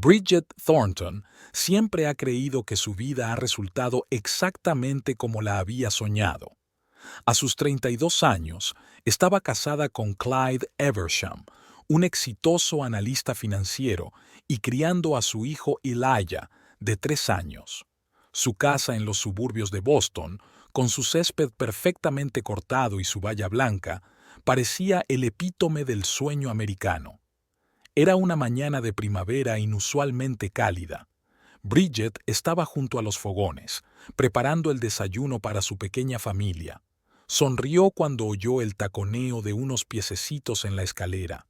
Bridget Thornton siempre ha creído que su vida ha resultado exactamente como la había soñado. A sus 32 años, estaba casada con Clyde Eversham, un exitoso analista financiero, y criando a su hijo Elijah, de 3 años. Su casa en los suburbios de Boston, con su césped perfectamente cortado y su valla blanca, parecía el epítome del sueño americano. Era una mañana de primavera inusualmente cálida. Bridget estaba junto a los fogones, preparando el desayuno para su pequeña familia. Sonrió cuando oyó el taconeo de unos piececitos en la escalera.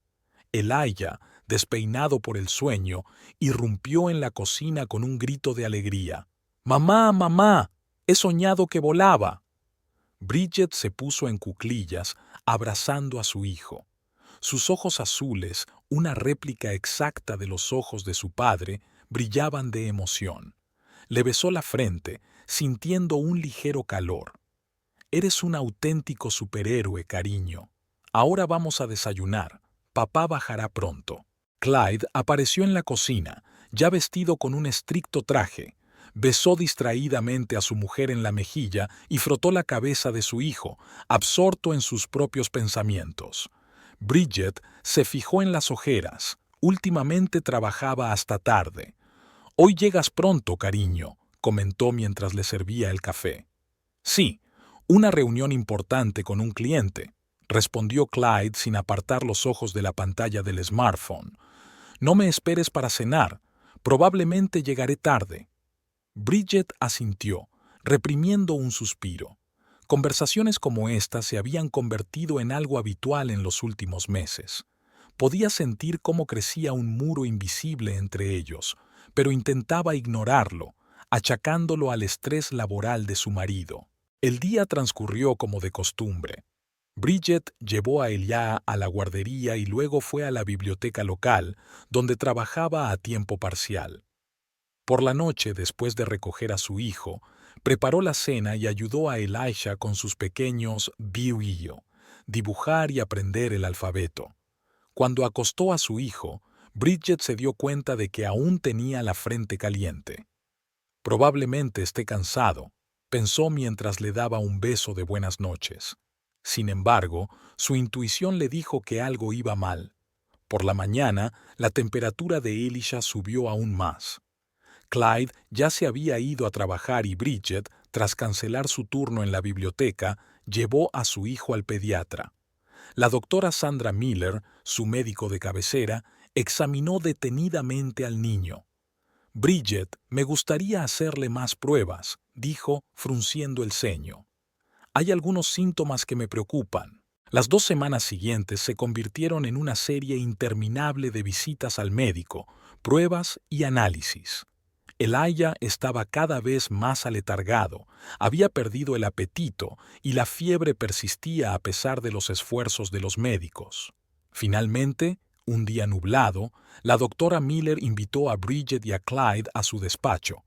Elijah, despeinado por el sueño, irrumpió en la cocina con un grito de alegría. «¡Mamá, mamá! ¡He soñado que volaba!». Bridget se puso en cuclillas, abrazando a su hijo. Sus ojos azules, una réplica exacta de los ojos de su padre, brillaban de emoción. Le besó la frente, sintiendo un ligero calor. «Eres un auténtico superhéroe, cariño. Ahora vamos a desayunar. Papá bajará pronto». Clyde apareció en la cocina, ya vestido con un estricto traje. Besó distraídamente a su mujer en la mejilla y frotó la cabeza de su hijo, absorto en sus propios pensamientos. Bridget se fijó en las ojeras. Últimamente trabajaba hasta tarde. «Hoy llegas pronto, cariño», comentó mientras le servía el café. «Sí, una reunión importante con un cliente», respondió Clyde sin apartar los ojos de la pantalla del smartphone. «No me esperes para cenar. Probablemente llegaré tarde». Bridget asintió, reprimiendo un suspiro. Conversaciones como esta se habían convertido en algo habitual en los últimos meses. Podía sentir cómo crecía un muro invisible entre ellos, pero intentaba ignorarlo, achacándolo al estrés laboral de su marido. El día transcurrió como de costumbre. Bridget llevó a Elijah a la guardería y luego fue a la biblioteca local, donde trabajaba a tiempo parcial. Por la noche, después de recoger a su hijo, preparó la cena y ayudó a Elijah con sus pequeños biuillo, dibujar y aprender el alfabeto. Cuando acostó a su hijo, Bridget se dio cuenta de que aún tenía la frente caliente. «Probablemente esté cansado», pensó mientras le daba un beso de buenas noches. Sin embargo, su intuición le dijo que algo iba mal. Por la mañana, la temperatura de Elijah subió aún más. Clyde ya se había ido a trabajar y Bridget, tras cancelar su turno en la biblioteca, llevó a su hijo al pediatra. La doctora Sandra Miller, su médico de cabecera, examinó detenidamente al niño. «Bridget, me gustaría hacerle más pruebas», dijo, frunciendo el ceño. «Hay algunos síntomas que me preocupan». Las 2 semanas siguientes se convirtieron en una serie interminable de visitas al médico, pruebas y análisis. Elijah estaba cada vez más aletargado, había perdido el apetito y la fiebre persistía a pesar de los esfuerzos de los médicos. Finalmente, un día nublado, la doctora Miller invitó a Bridget y a Clyde a su despacho.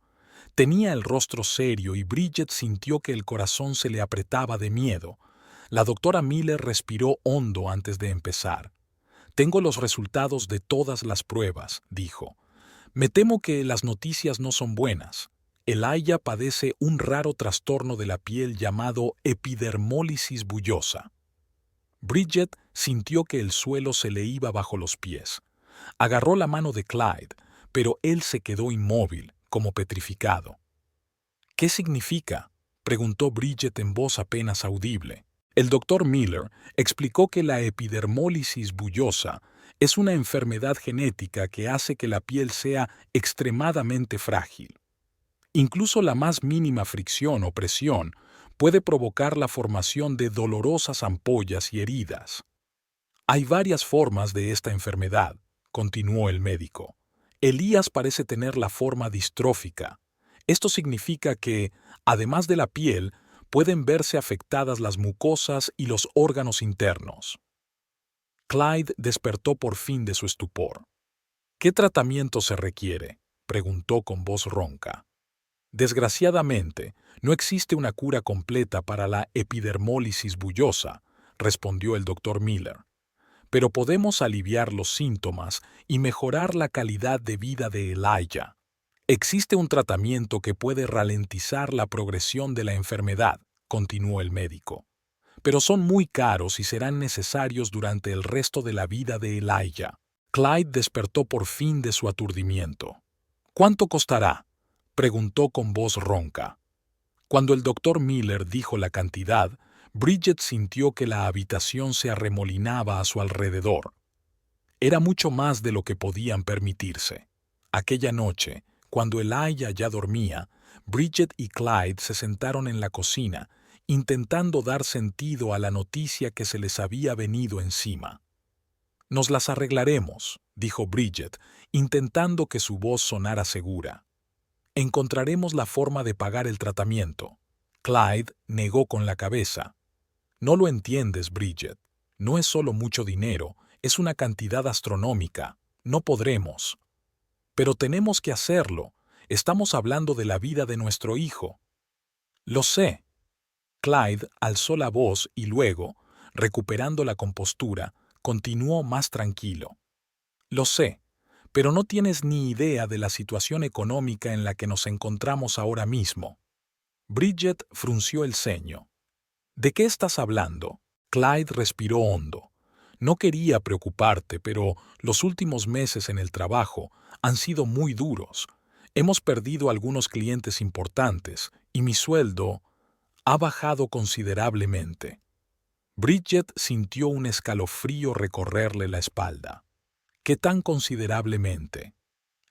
Tenía el rostro serio y Bridget sintió que el corazón se le apretaba de miedo. La doctora Miller respiró hondo antes de empezar. «Tengo los resultados de todas las pruebas», dijo. «Me temo que las noticias no son buenas. Elijah padece un raro trastorno de la piel llamado epidermólisis bullosa». Bridget sintió que el suelo se le iba bajo los pies. Agarró la mano de Clyde, pero él se quedó inmóvil, como petrificado. «¿Qué significa?», preguntó Bridget en voz apenas audible. El doctor Miller explicó que la epidermólisis bullosa es una enfermedad genética que hace que la piel sea extremadamente frágil. Incluso la más mínima fricción o presión puede provocar la formación de dolorosas ampollas y heridas. «Hay varias formas de esta enfermedad», continuó el médico. «Elías parece tener la forma distrófica. Esto significa que, además de la piel, pueden verse afectadas las mucosas y los órganos internos». Clyde despertó por fin de su estupor. «¿Qué tratamiento se requiere?», preguntó con voz ronca. «Desgraciadamente, no existe una cura completa para la epidermólisis bullosa», respondió el doctor Miller. pero podemos aliviar los síntomas y mejorar la calidad de vida de Elijah. Existe un tratamiento que puede ralentizar la progresión de la enfermedad, continuó el médico, pero son muy caros y serán necesarios durante el resto de la vida de Elijah. Clyde despertó por fin de su aturdimiento. ¿Cuánto costará?, preguntó con voz ronca. Cuando el doctor Miller dijo la cantidad, Bridget sintió que la habitación se arremolinaba a su alrededor. Era mucho más de lo que podían permitirse. Aquella noche, cuando Elijah ya dormía, Bridget y Clyde se sentaron en la cocina, intentando dar sentido a la noticia que se les había venido encima. «Nos las arreglaremos», dijo Bridget, intentando que su voz sonara segura. «Encontraremos la forma de pagar el tratamiento». Clyde negó con la cabeza. «No lo entiendes, Bridget. No es solo mucho dinero, es una cantidad astronómica. No podremos». «Pero tenemos que hacerlo. Estamos hablando de la vida de nuestro hijo». «Lo sé». Clyde alzó la voz y luego, recuperando la compostura, continuó más tranquilo. «Lo sé, pero no tienes ni idea de la situación económica en la que nos encontramos ahora mismo». Bridget frunció el ceño. «¿De qué estás hablando?». Clyde respiró hondo. «No quería preocuparte, pero los últimos meses en el trabajo han sido muy duros. Hemos perdido algunos clientes importantes y mi sueldo ha bajado considerablemente». Bridget sintió un escalofrío recorrerle la espalda. «¿Qué tan considerablemente?».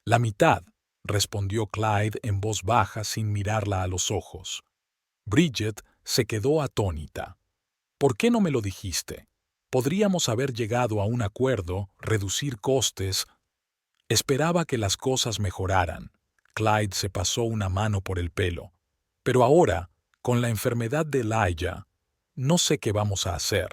«La mitad», respondió Clyde en voz baja sin mirarla a los ojos. Bridget se quedó atónita. «¿Por qué no me lo dijiste? Podríamos haber llegado a un acuerdo, reducir costes». Esperaba que las cosas mejoraran. Clyde se pasó una mano por el pelo. «Pero ahora, con la enfermedad de Elijah, no sé qué vamos a hacer».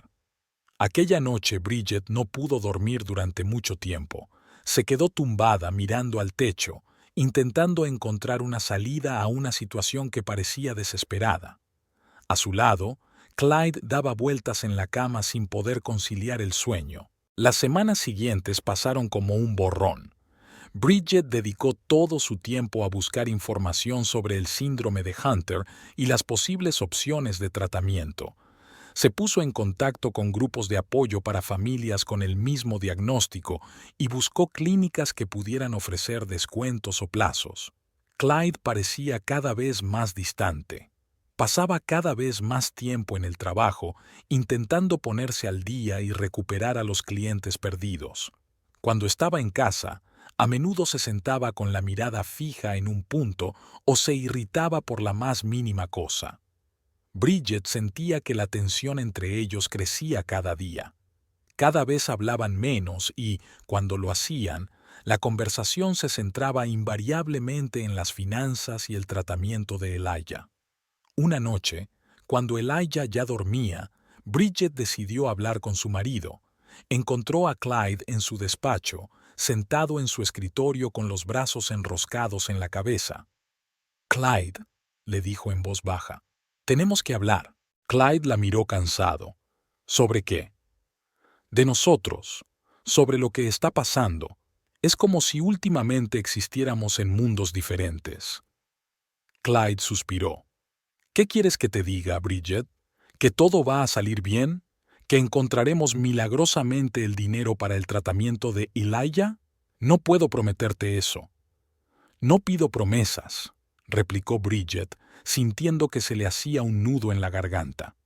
Aquella noche Bridget no pudo dormir durante mucho tiempo. Se quedó tumbada mirando al techo, intentando encontrar una salida a una situación que parecía desesperada. A su lado, Clyde daba vueltas en la cama sin poder conciliar el sueño. Las semanas siguientes pasaron como un borrón. Bridget dedicó todo su tiempo a buscar información sobre el síndrome de Hunter y las posibles opciones de tratamiento. Se puso en contacto con grupos de apoyo para familias con el mismo diagnóstico y buscó clínicas que pudieran ofrecer descuentos o plazos. Clyde parecía cada vez más distante. Pasaba cada vez más tiempo en el trabajo intentando ponerse al día y recuperar a los clientes perdidos. Cuando estaba en casa, a menudo se sentaba con la mirada fija en un punto o se irritaba por la más mínima cosa. Bridget sentía que la tensión entre ellos crecía cada día. Cada vez hablaban menos y, cuando lo hacían, la conversación se centraba invariablemente en las finanzas y el tratamiento de Elijah. Una noche, cuando Elijah ya dormía, Bridget decidió hablar con su marido. Encontró a Clyde en su despacho, sentado en su escritorio con los brazos enroscados en la cabeza. «Clyde», le dijo en voz baja, «tenemos que hablar». Clyde la miró cansado. «¿Sobre qué?». «De nosotros, sobre lo que está pasando. Es como si últimamente existiéramos en mundos diferentes». Clyde suspiró. «¿Qué quieres que te diga, Bridget? ¿Que todo va a salir bien? ¿Que encontraremos milagrosamente el dinero para el tratamiento de Elijah? No puedo prometerte eso». «No pido promesas», replicó Bridget, sintiendo que se le hacía un nudo en la garganta.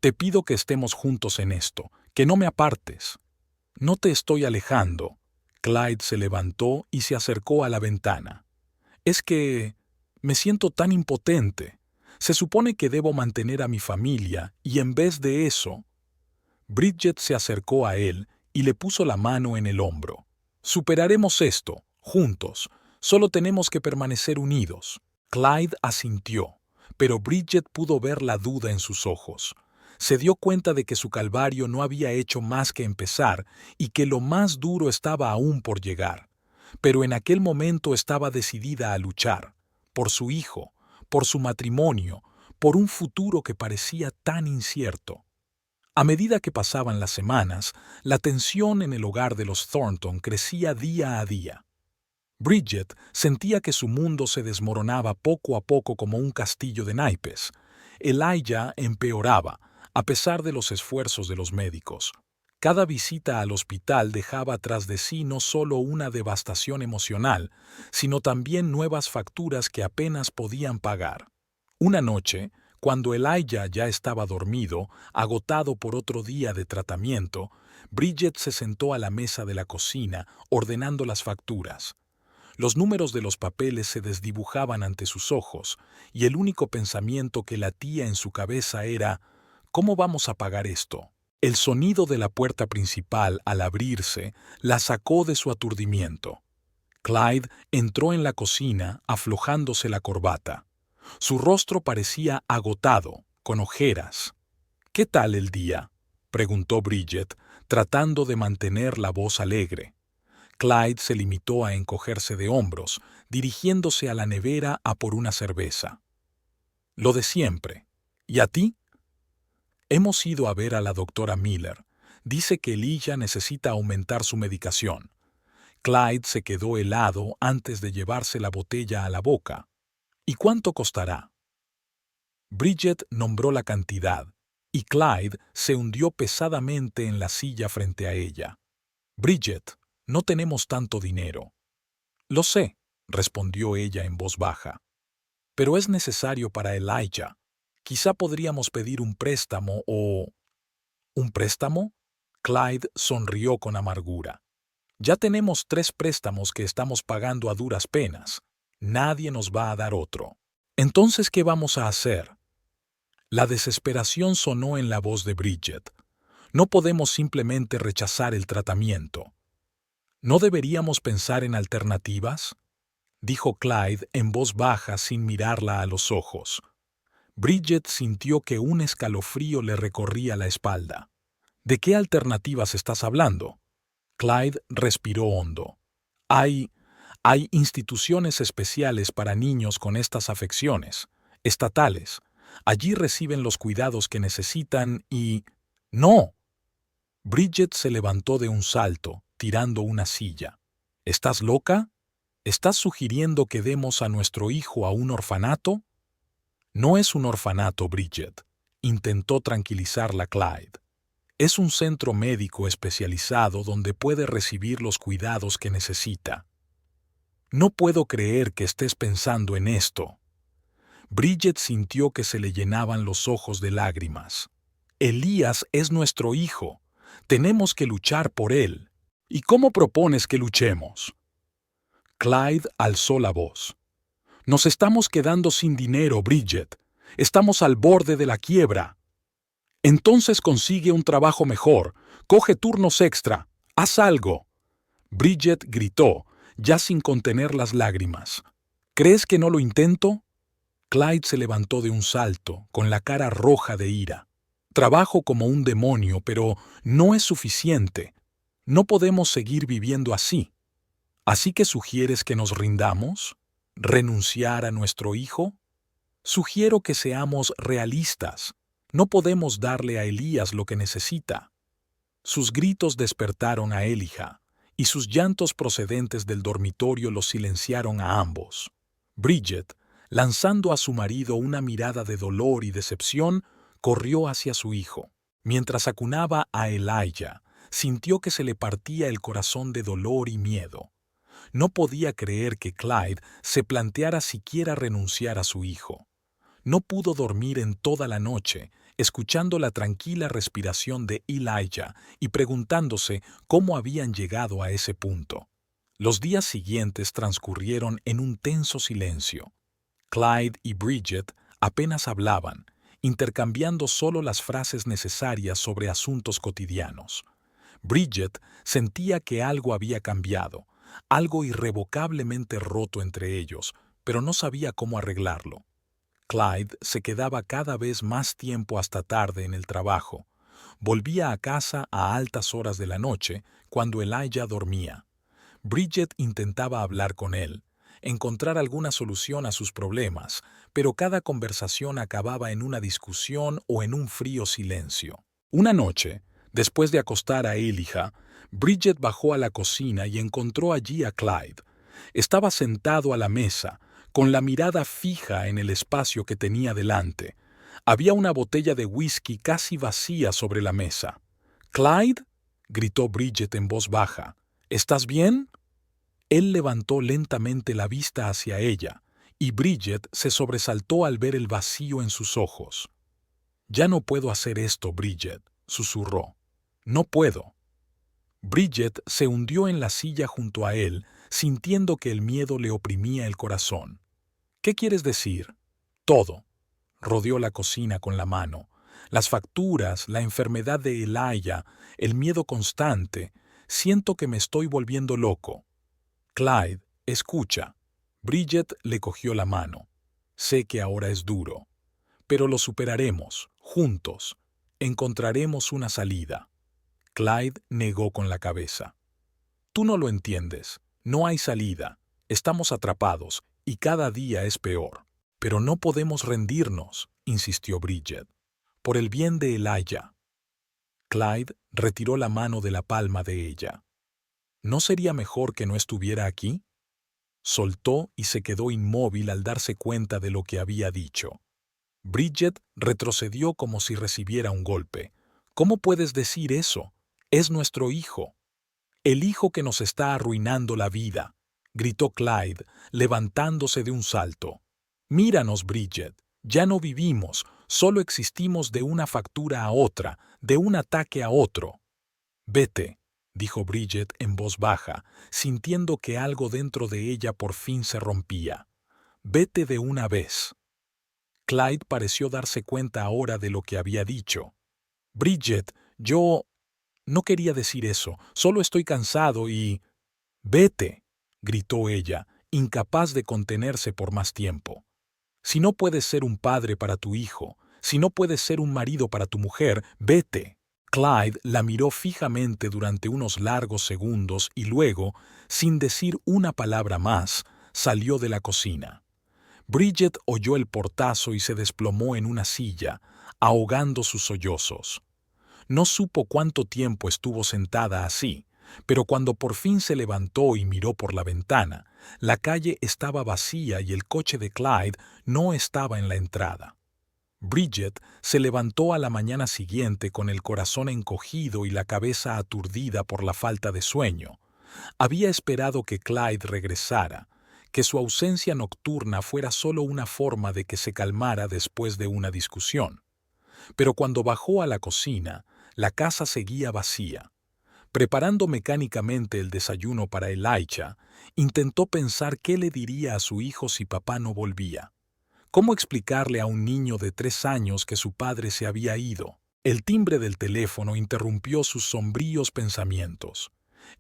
«Te pido que estemos juntos en esto, que no me apartes». «No te estoy alejando». Clyde se levantó y se acercó a la ventana. «Es que me siento tan impotente. Se supone que debo mantener a mi familia y en vez de eso». Bridget se acercó a él y le puso la mano en el hombro. «Superaremos esto, juntos. Solo tenemos que permanecer unidos». Clyde asintió, pero Bridget pudo ver la duda en sus ojos. Se dio cuenta de que su calvario no había hecho más que empezar y que lo más duro estaba aún por llegar. Pero en aquel momento estaba decidida a luchar, por su hijo, por su matrimonio, por un futuro que parecía tan incierto. A medida que pasaban las semanas, la tensión en el hogar de los Thornton crecía día a día. Bridget sentía que su mundo se desmoronaba poco a poco como un castillo de naipes. Elijah empeoraba, a pesar de los esfuerzos de los médicos. Cada visita al hospital dejaba tras de sí no solo una devastación emocional, sino también nuevas facturas que apenas podían pagar. Una noche, cuando Elijah ya estaba dormido, agotado por otro día de tratamiento, Bridget se sentó a la mesa de la cocina, ordenando las facturas. Los números de los papeles se desdibujaban ante sus ojos, y el único pensamiento que latía en su cabeza era: ¿cómo vamos a pagar esto? El sonido de la puerta principal al abrirse la sacó de su aturdimiento. Clyde entró en la cocina aflojándose la corbata. Su rostro parecía agotado, con ojeras. «¿Qué tal el día?», preguntó Bridget, tratando de mantener la voz alegre. Clyde se limitó a encogerse de hombros, dirigiéndose a la nevera a por una cerveza. «Lo de siempre. ¿Y a ti?». «Hemos ido a ver a la doctora Miller. Dice que Elijah necesita aumentar su medicación». Clyde se quedó helado antes de llevarse la botella a la boca. «¿Y cuánto costará?». Bridget nombró la cantidad, y Clyde se hundió pesadamente en la silla frente a ella. «Bridget, no tenemos tanto dinero». «Lo sé», respondió ella en voz baja. «Pero es necesario para Elijah. Quizá podríamos pedir un préstamo o...». «¿Un préstamo?». Clyde sonrió con amargura. «Ya tenemos 3 préstamos que estamos pagando a duras penas. Nadie nos va a dar otro». «Entonces, ¿qué vamos a hacer?». La desesperación sonó en la voz de Bridget. «No podemos simplemente rechazar el tratamiento». «¿No deberíamos pensar en alternativas?», dijo Clyde en voz baja sin mirarla a los ojos. Bridget sintió que un escalofrío le recorría la espalda. «¿De qué alternativas estás hablando?». Clyde respiró hondo. Hay instituciones especiales para niños con estas afecciones, estatales. Allí reciben los cuidados que necesitan y... ¡No!». Bridget se levantó de un salto, tirando una silla. «¿Estás loca? ¿Estás sugiriendo que demos a nuestro hijo a un orfanato?». «No es un orfanato, Bridget», intentó tranquilizarla Clyde. «Es un centro médico especializado donde puede recibir los cuidados que necesita». «No puedo creer que estés pensando en esto». Bridget sintió que se le llenaban los ojos de lágrimas. «Elías es nuestro hijo. Tenemos que luchar por él». «¿Y cómo propones que luchemos?». Clyde alzó la voz. «Nos estamos quedando sin dinero, Bridget. Estamos al borde de la quiebra». «Entonces consigue un trabajo mejor. Coge turnos extra. Haz algo». Bridget gritó, ya sin contener las lágrimas. «¿Crees que no lo intento?». Clyde se levantó de un salto, con la cara roja de ira. «Trabajo como un demonio, pero no es suficiente. No podemos seguir viviendo así. ¿Así que sugieres que nos rindamos? ¿Renunciar a nuestro hijo? Sugiero que seamos realistas. No podemos darle a Elías lo que necesita». Sus gritos despertaron a Elijah, y sus llantos procedentes del dormitorio los silenciaron a ambos. Bridget, lanzando a su marido una mirada de dolor y decepción, corrió hacia su hijo. Mientras acunaba a Elijah, sintió que se le partía el corazón de dolor y miedo. No podía creer que Clyde se planteara siquiera renunciar a su hijo. No pudo dormir en toda la noche, escuchando la tranquila respiración de Elijah y preguntándose cómo habían llegado a ese punto. Los días siguientes transcurrieron en un tenso silencio. Clyde y Bridget apenas hablaban, intercambiando solo las frases necesarias sobre asuntos cotidianos. Bridget sentía que algo había cambiado, algo irrevocablemente roto entre ellos, pero no sabía cómo arreglarlo. Clyde se quedaba cada vez más tiempo hasta tarde en el trabajo. Volvía a casa a altas horas de la noche, cuando Elijah dormía. Bridget intentaba hablar con él, encontrar alguna solución a sus problemas, pero cada conversación acababa en una discusión o en un frío silencio. Una noche, después de acostar a Elijah, Bridget bajó a la cocina y encontró allí a Clyde. Estaba sentado a la mesa, con la mirada fija en el espacio que tenía delante. Había una botella de whisky casi vacía sobre la mesa. «¿Clyde?», gritó Bridget en voz baja. «¿Estás bien?». Él levantó lentamente la vista hacia ella, y Bridget se sobresaltó al ver el vacío en sus ojos. «Ya no puedo hacer esto, Bridget», susurró. «No puedo». Bridget se hundió en la silla junto a él, sintiendo que el miedo le oprimía el corazón. «¿Qué quieres decir?». «Todo». Rodeó la cocina con la mano. «Las facturas, la enfermedad de Elijah, el miedo constante. Siento que me estoy volviendo loco». «Clyde, escucha». Bridget le cogió la mano. «Sé que ahora es duro, pero lo superaremos, juntos. Encontraremos una salida». Clyde negó con la cabeza. «Tú no lo entiendes. No hay salida. Estamos atrapados, y cada día es peor». «Pero no podemos rendirnos», insistió Bridget. «Por el bien de Elijah». Clyde retiró la mano de la palma de ella. «¿No sería mejor que no estuviera aquí?». Soltó y se quedó inmóvil al darse cuenta de lo que había dicho. Bridget retrocedió como si recibiera un golpe. «¿Cómo puedes decir eso? Es nuestro hijo». «El hijo que nos está arruinando la vida», gritó Clyde, levantándose de un salto. «Míranos, Bridget. Ya no vivimos, solo existimos de una factura a otra, de un ataque a otro». «Vete», dijo Bridget en voz baja, sintiendo que algo dentro de ella por fin se rompía. «Vete de una vez». Clyde pareció darse cuenta ahora de lo que había dicho. «Bridget, yo no quería decir eso, solo estoy cansado y...». «Vete», gritó ella, incapaz de contenerse por más tiempo. «Si no puedes ser un padre para tu hijo, si no puedes ser un marido para tu mujer, vete». Clyde la miró fijamente durante unos largos segundos y luego, sin decir una palabra más, salió de la cocina. Bridget oyó el portazo y se desplomó en una silla, ahogando sus sollozos. No supo cuánto tiempo estuvo sentada así, pero cuando por fin se levantó y miró por la ventana, la calle estaba vacía y el coche de Clyde no estaba en la entrada. Bridget se levantó a la mañana siguiente con el corazón encogido y la cabeza aturdida por la falta de sueño. Había esperado que Clyde regresara, que su ausencia nocturna fuera solo una forma de que se calmara después de una discusión. Pero cuando bajó a la cocina, la casa seguía vacía. Preparando mecánicamente el desayuno para Elijah, intentó pensar qué le diría a su hijo si papá no volvía. ¿Cómo explicarle a un niño de 3 años que su padre se había ido? El timbre del teléfono interrumpió sus sombríos pensamientos.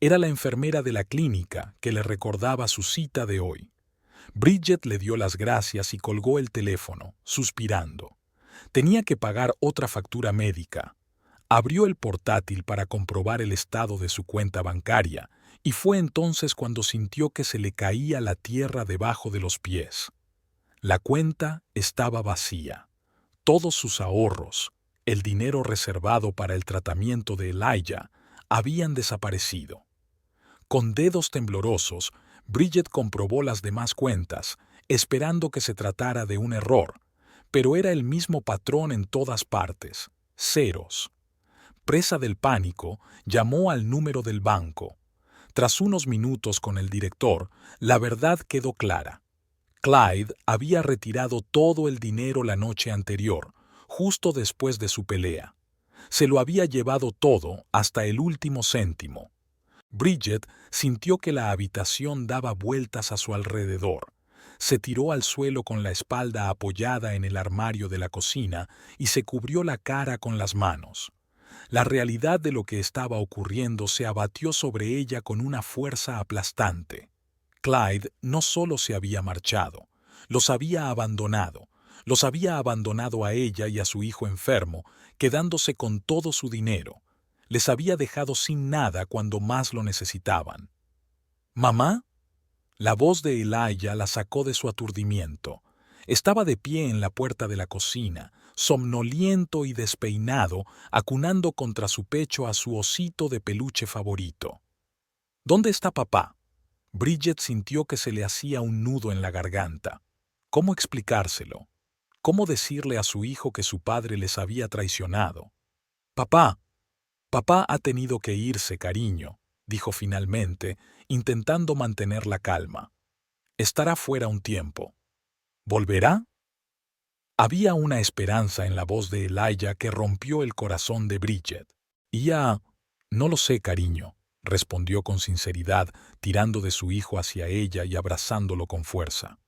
Era la enfermera de la clínica que le recordaba su cita de hoy. Bridget le dio las gracias y colgó el teléfono, suspirando. Tenía que pagar otra factura médica. Abrió el portátil para comprobar el estado de su cuenta bancaria, y fue entonces cuando sintió que se le caía la tierra debajo de los pies. La cuenta estaba vacía. Todos sus ahorros, el dinero reservado para el tratamiento de Elijah, habían desaparecido. Con dedos temblorosos, Bridget comprobó las demás cuentas, esperando que se tratara de un error, pero era el mismo patrón en todas partes: ceros. Presa del pánico, llamó al número del banco. Tras unos minutos con el director, la verdad quedó clara. Clyde había retirado todo el dinero la noche anterior, justo después de su pelea. Se lo había llevado todo, hasta el último céntimo. Bridget sintió que la habitación daba vueltas a su alrededor. Se tiró al suelo con la espalda apoyada en el armario de la cocina y se cubrió la cara con las manos. La realidad de lo que estaba ocurriendo se abatió sobre ella con una fuerza aplastante. Clyde no solo se había marchado, los había abandonado a ella y a su hijo enfermo, quedándose con todo su dinero. Les había dejado sin nada cuando más lo necesitaban. «¿Mamá?». La voz de Elijah la sacó de su aturdimiento. Estaba de pie en la puerta de la cocina, somnoliento y despeinado, acunando contra su pecho a su osito de peluche favorito. ¿Dónde está papá? Bridget sintió que se le hacía un nudo en la garganta. ¿Cómo explicárselo? ¿Cómo decirle a su hijo que su padre les había traicionado? Papá, papá ha tenido que irse, cariño, dijo finalmente, intentando mantener la calma. Estará fuera un tiempo. ¿Volverá? Había una esperanza en la voz de Elijah que rompió el corazón de Bridget. No lo sé, cariño, respondió con sinceridad, tirando de su hijo hacia ella y abrazándolo con fuerza.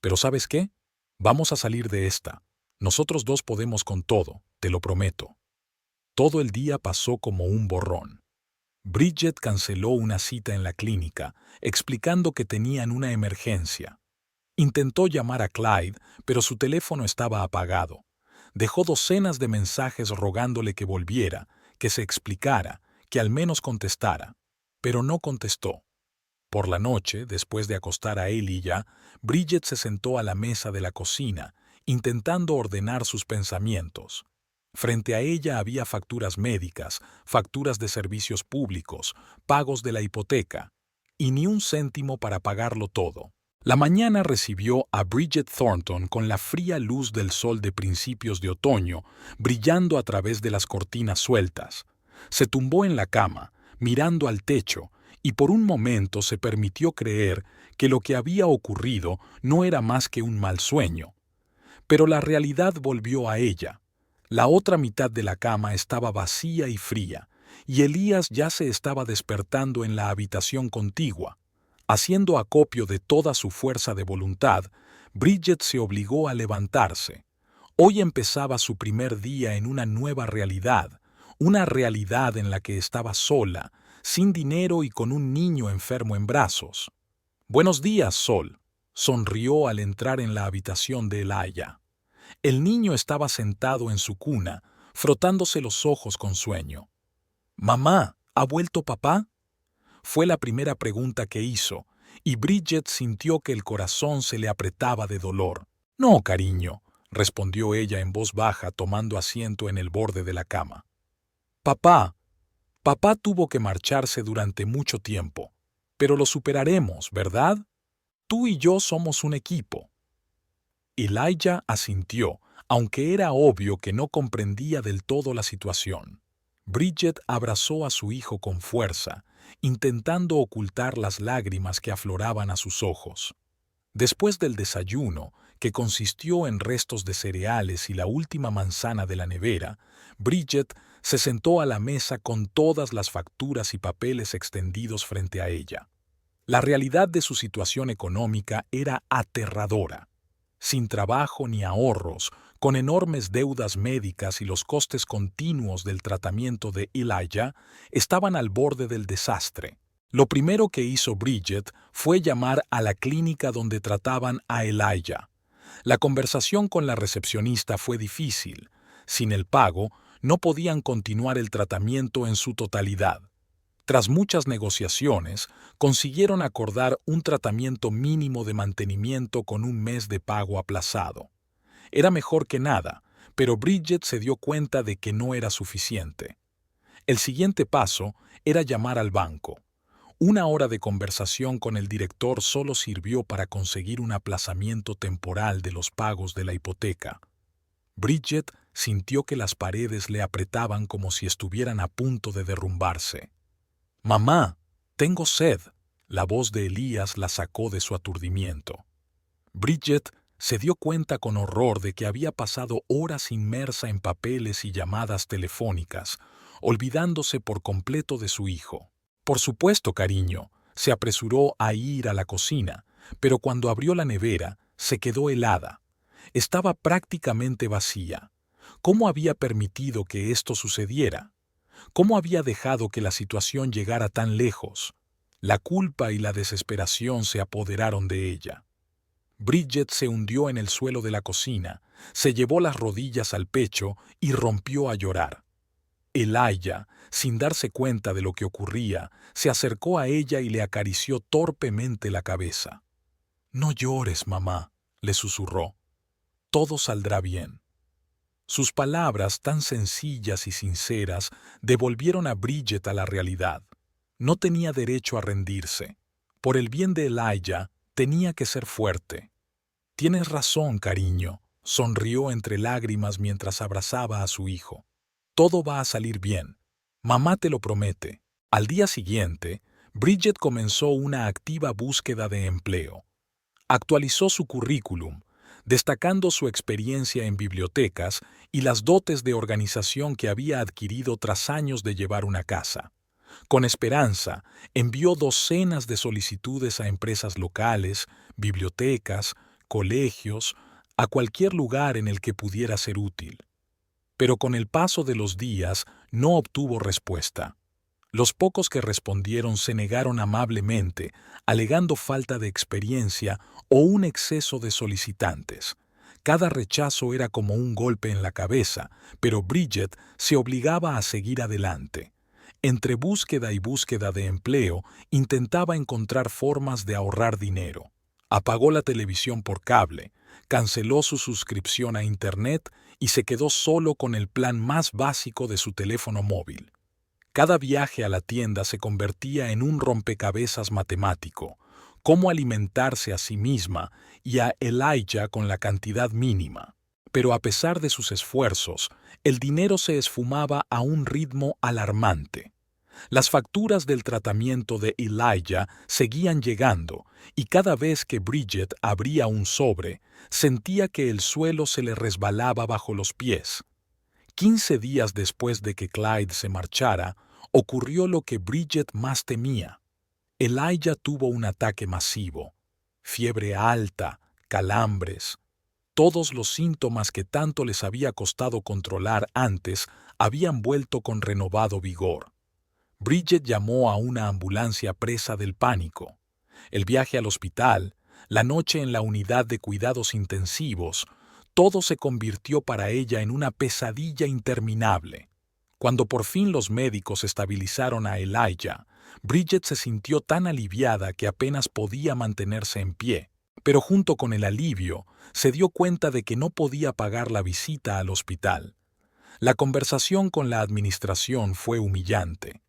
Pero ¿sabes qué? Vamos a salir de esta. Nosotros dos podemos con todo, te lo prometo. Todo el día pasó como un borrón. Bridget canceló una cita en la clínica, explicando que tenían una emergencia. Intentó llamar a Clyde, pero su teléfono estaba apagado. Dejó docenas de mensajes rogándole que volviera, que se explicara, que al menos contestara. Pero no contestó. Por la noche, después de acostar a él y ya, Bridget se sentó a la mesa de la cocina, intentando ordenar sus pensamientos. Frente a ella había facturas médicas, facturas de servicios públicos, pagos de la hipoteca, y ni un céntimo para pagarlo todo. La mañana recibió a Bridget Thornton con la fría luz del sol de principios de otoño, brillando a través de las cortinas sueltas. Se tumbó en la cama, mirando al techo, y por un momento se permitió creer que lo que había ocurrido no era más que un mal sueño. Pero la realidad volvió a ella. La otra mitad de la cama estaba vacía y fría, y Elías ya se estaba despertando en la habitación contigua. Haciendo acopio de toda su fuerza de voluntad, Bridget se obligó a levantarse. Hoy empezaba su primer día en una nueva realidad, una realidad en la que estaba sola, sin dinero y con un niño enfermo en brazos. «Buenos días, Sol», sonrió al entrar en la habitación de Elijah. El niño estaba sentado en su cuna, frotándose los ojos con sueño. «Mamá, ¿ha vuelto papá?», fue la primera pregunta que hizo, y Bridget sintió que el corazón se le apretaba de dolor. «No, cariño», respondió ella en voz baja, tomando asiento en el borde de la cama. «Papá tuvo que marcharse durante mucho tiempo, pero lo superaremos, ¿verdad? Tú y yo somos un equipo». Elijah asintió, aunque era obvio que no comprendía del todo la situación. Bridget abrazó a su hijo con fuerza, intentando ocultar las lágrimas que afloraban a sus ojos. Después del desayuno, que consistió en restos de cereales y la última manzana de la nevera, Bridget se sentó a la mesa con todas las facturas y papeles extendidos frente a ella. La realidad de su situación económica era aterradora. Sin trabajo ni ahorros, con enormes deudas médicas y los costes continuos del tratamiento de Elijah, estaban al borde del desastre. Lo primero que hizo Bridget fue llamar a la clínica donde trataban a Elijah. La conversación con la recepcionista fue difícil. Sin el pago, no podían continuar el tratamiento en su totalidad. Tras muchas negociaciones, consiguieron acordar un tratamiento mínimo de mantenimiento con un mes de pago aplazado. Era mejor que nada, pero Bridget se dio cuenta de que no era suficiente. El siguiente paso era llamar al banco. Una hora de conversación con el director solo sirvió para conseguir un aplazamiento temporal de los pagos de la hipoteca. Bridget sintió que las paredes le apretaban como si estuvieran a punto de derrumbarse. «Mamá, tengo sed», la voz de Elías la sacó de su aturdimiento. Bridget se dio cuenta con horror de que había pasado horas inmersa en papeles y llamadas telefónicas, olvidándose por completo de su hijo. «Por supuesto, cariño», se apresuró a ir a la cocina, pero cuando abrió la nevera, se quedó helada. Estaba prácticamente vacía. ¿Cómo había permitido que esto sucediera? ¿Cómo había dejado que la situación llegara tan lejos? La culpa y la desesperación se apoderaron de ella. Bridget se hundió en el suelo de la cocina, se llevó las rodillas al pecho y rompió a llorar. Elijah, sin darse cuenta de lo que ocurría, se acercó a ella y le acarició torpemente la cabeza. «No llores, mamá», le susurró. todo saldrá bien. Sus palabras, tan sencillas y sinceras, devolvieron a Bridget a la realidad. No tenía derecho a rendirse. Por el bien de Elijah, tenía que ser fuerte. «Tienes razón, cariño», sonrió entre lágrimas mientras abrazaba a su hijo. «Todo va a salir bien. Mamá te lo promete». Al día siguiente, Bridget comenzó una activa búsqueda de empleo. Actualizó su currículum, destacando su experiencia en bibliotecas y las dotes de organización que había adquirido tras años de llevar una casa. Con esperanza, envió docenas de solicitudes a empresas locales, bibliotecas, colegios, a cualquier lugar en el que pudiera ser útil. Pero con el paso de los días no obtuvo respuesta. Los pocos que respondieron se negaron amablemente, alegando falta de experiencia o un exceso de solicitantes. Cada rechazo era como un golpe en la cabeza, pero Bridget se obligaba a seguir adelante. Entre búsqueda y búsqueda de empleo, intentaba encontrar formas de ahorrar dinero. Apagó la televisión por cable, canceló su suscripción a Internet y se quedó solo con el plan más básico de su teléfono móvil. Cada viaje a la tienda se convertía en un rompecabezas matemático, cómo alimentarse a sí misma y a Elijah con la cantidad mínima. Pero a pesar de sus esfuerzos, el dinero se esfumaba a un ritmo alarmante. Las facturas del tratamiento de Elijah seguían llegando, y cada vez que Bridget abría un sobre, sentía que el suelo se le resbalaba bajo los pies. 15 días después de que Clyde se marchara, ocurrió lo que Bridget más temía. Elijah tuvo un ataque masivo. Fiebre alta, calambres. Todos los síntomas que tanto les había costado controlar antes habían vuelto con renovado vigor. Bridget llamó a una ambulancia presa del pánico. El viaje al hospital, la noche en la unidad de cuidados intensivos, todo se convirtió para ella en una pesadilla interminable. Cuando por fin los médicos estabilizaron a Elijah, Bridget se sintió tan aliviada que apenas podía mantenerse en pie, pero junto con el alivio, se dio cuenta de que no podía pagar la visita al hospital. La conversación con la administración fue humillante.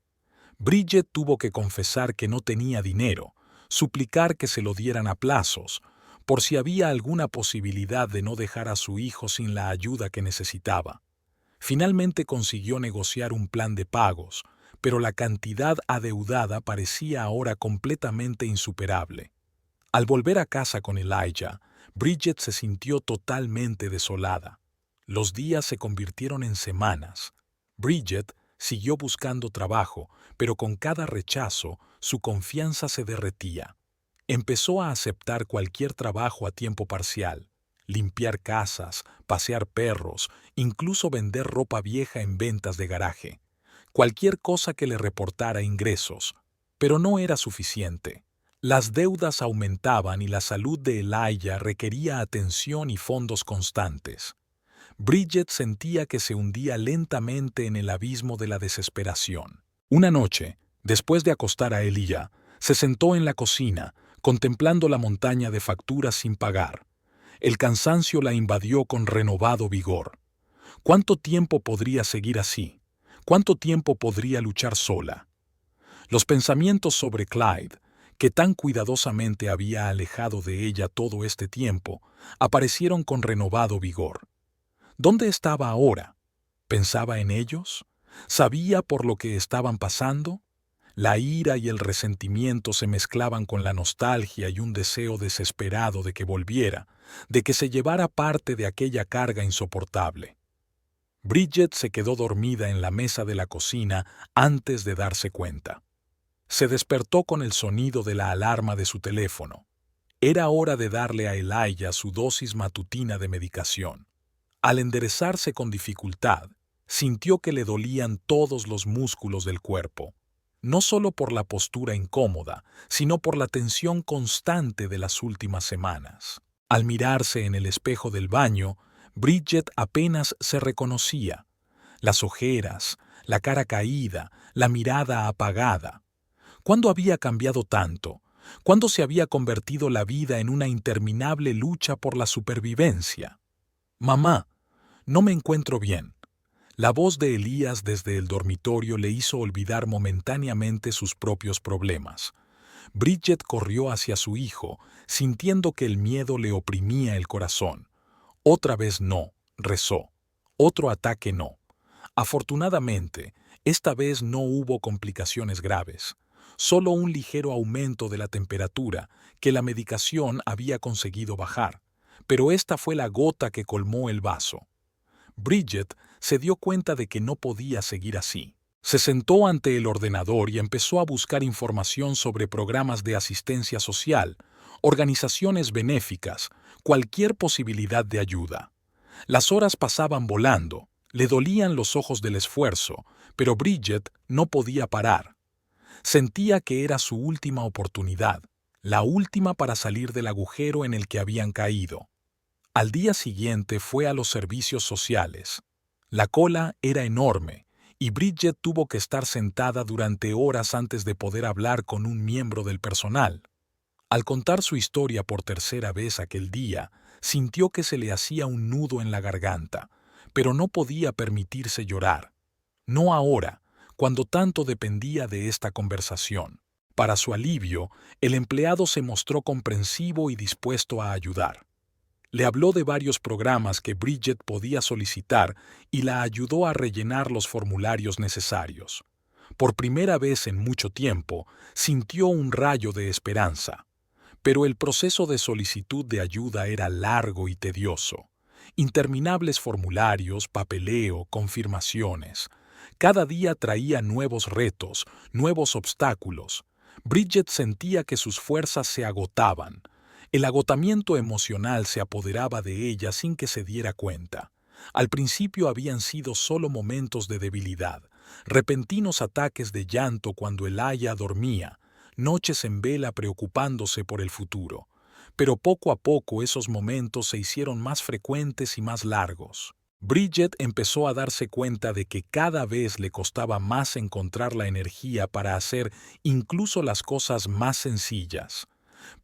Bridget tuvo que confesar que no tenía dinero, suplicar que se lo dieran a plazos, por si había alguna posibilidad de no dejar a su hijo sin la ayuda que necesitaba. Finalmente consiguió negociar un plan de pagos, pero la cantidad adeudada parecía ahora completamente insuperable. Al volver a casa con Elijah, Bridget se sintió totalmente desolada. Los días se convirtieron en semanas. Bridget siguió buscando trabajo, pero con cada rechazo, su confianza se derretía. Empezó a aceptar cualquier trabajo a tiempo parcial, limpiar casas, pasear perros, incluso vender ropa vieja en ventas de garaje. Cualquier cosa que le reportara ingresos, pero no era suficiente. Las deudas aumentaban y la salud de Elijah requería atención y fondos constantes. Bridget sentía que se hundía lentamente en el abismo de la desesperación. Una noche, después de acostar a Elijah, se sentó en la cocina, contemplando la montaña de facturas sin pagar. El cansancio la invadió con renovado vigor. ¿Cuánto tiempo podría seguir así? ¿Cuánto tiempo podría luchar sola? Los pensamientos sobre Clyde, que tan cuidadosamente había alejado de ella todo este tiempo, aparecieron con renovado vigor. ¿Dónde estaba ahora? ¿Pensaba en ellos? ¿Sabía por lo que estaban pasando? La ira y el resentimiento se mezclaban con la nostalgia y un deseo desesperado de que volviera, de que se llevara parte de aquella carga insoportable. Bridget se quedó dormida en la mesa de la cocina antes de darse cuenta. Se despertó con el sonido de la alarma de su teléfono. Era hora de darle a Elijah su dosis matutina de medicación. Al enderezarse con dificultad, sintió que le dolían todos los músculos del cuerpo, no solo por la postura incómoda, sino por la tensión constante de las últimas semanas. Al mirarse en el espejo del baño, Bridget apenas se reconocía. Las ojeras, la cara caída, la mirada apagada. ¿Cuándo había cambiado tanto? ¿Cuándo se había convertido la vida en una interminable lucha por la supervivencia? «Mamá, no me encuentro bien». La voz de Elías desde el dormitorio le hizo olvidar momentáneamente sus propios problemas. Bridget corrió hacia su hijo, sintiendo que el miedo le oprimía el corazón. Otra vez no, rezó. Otro ataque no. Afortunadamente, esta vez no hubo complicaciones graves, solo un ligero aumento de la temperatura que la medicación había conseguido bajar, pero esta fue la gota que colmó el vaso. Bridget se dio cuenta de que no podía seguir así. Se sentó ante el ordenador y empezó a buscar información sobre programas de asistencia social, organizaciones benéficas, cualquier posibilidad de ayuda. Las horas pasaban volando, le dolían los ojos del esfuerzo, pero Bridget no podía parar. Sentía que era su última oportunidad, la última para salir del agujero en el que habían caído. Al día siguiente fue a los servicios sociales. La cola era enorme y Bridget tuvo que estar sentada durante horas antes de poder hablar con un miembro del personal. Al contar su historia por tercera vez aquel día, sintió que se le hacía un nudo en la garganta, pero no podía permitirse llorar. No ahora, cuando tanto dependía de esta conversación. Para su alivio, el empleado se mostró comprensivo y dispuesto a ayudar. Le habló de varios programas que Bridget podía solicitar y la ayudó a rellenar los formularios necesarios. Por primera vez en mucho tiempo, sintió un rayo de esperanza. Pero el proceso de solicitud de ayuda era largo y tedioso. Interminables formularios, papeleo, confirmaciones. Cada día traía nuevos retos, nuevos obstáculos. Bridget sentía que sus fuerzas se agotaban. El agotamiento emocional se apoderaba de ella sin que se diera cuenta. Al principio habían sido solo momentos de debilidad, repentinos ataques de llanto cuando Elijah dormía, noches en vela preocupándose por el futuro. Pero poco a poco esos momentos se hicieron más frecuentes y más largos. Bridget empezó a darse cuenta de que cada vez le costaba más encontrar la energía para hacer incluso las cosas más sencillas.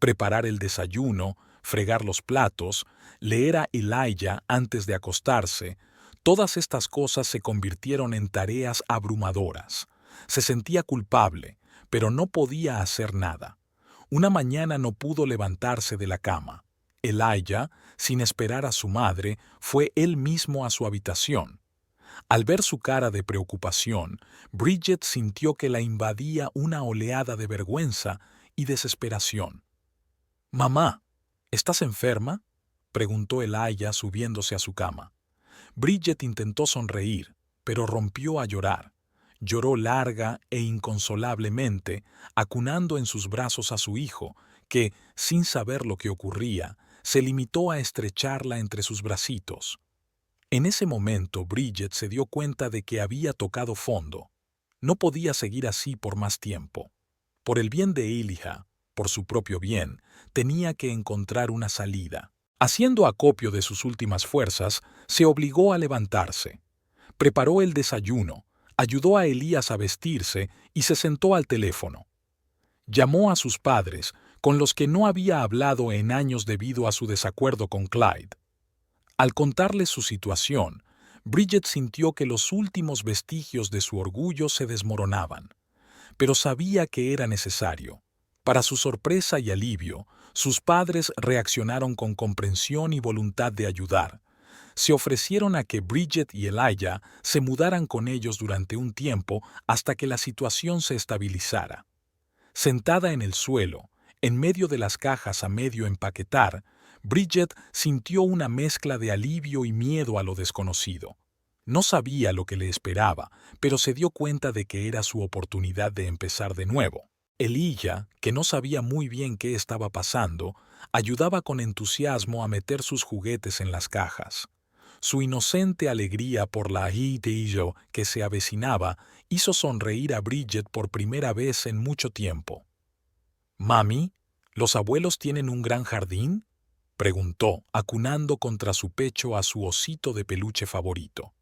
Preparar el desayuno, fregar los platos, leer a Elijah antes de acostarse, todas estas cosas se convirtieron en tareas abrumadoras. Se sentía culpable, pero no podía hacer nada. Una mañana no pudo levantarse de la cama. Elijah, sin esperar a su madre, fue él mismo a su habitación. Al ver su cara de preocupación, Bridget sintió que la invadía una oleada de vergüenza y desesperación. «Mamá, ¿estás enferma?», preguntó Elijah subiéndose a su cama. Bridget intentó sonreír, pero rompió a llorar. Lloró larga e inconsolablemente, acunando en sus brazos a su hijo, que, sin saber lo que ocurría, se limitó a estrecharla entre sus bracitos. En ese momento Bridget se dio cuenta de que había tocado fondo. No podía seguir así por más tiempo. Por el bien de Elijah, por su propio bien, tenía que encontrar una salida. Haciendo acopio de sus últimas fuerzas, se obligó a levantarse. Preparó el desayuno, ayudó a Elías a vestirse y se sentó al teléfono. Llamó a sus padres, con los que no había hablado en años debido a su desacuerdo con Clyde. Al contarles su situación, Bridget sintió que los últimos vestigios de su orgullo se desmoronaban, pero sabía que era necesario. Para su sorpresa y alivio, sus padres reaccionaron con comprensión y voluntad de ayudar. Se ofrecieron a que Bridget y Elijah se mudaran con ellos durante un tiempo hasta que la situación se estabilizara. Sentada en el suelo, en medio de las cajas a medio empaquetar, Bridget sintió una mezcla de alivio y miedo a lo desconocido. No sabía lo que le esperaba, pero se dio cuenta de que era su oportunidad de empezar de nuevo. Elijah, que no sabía muy bien qué estaba pasando, ayudaba con entusiasmo a meter sus juguetes en las cajas. Su inocente alegría por la hijillo que se avecinaba hizo sonreír a Bridget por primera vez en mucho tiempo. «Mami, ¿los abuelos tienen un gran jardín?», preguntó, acunando contra su pecho a su osito de peluche favorito.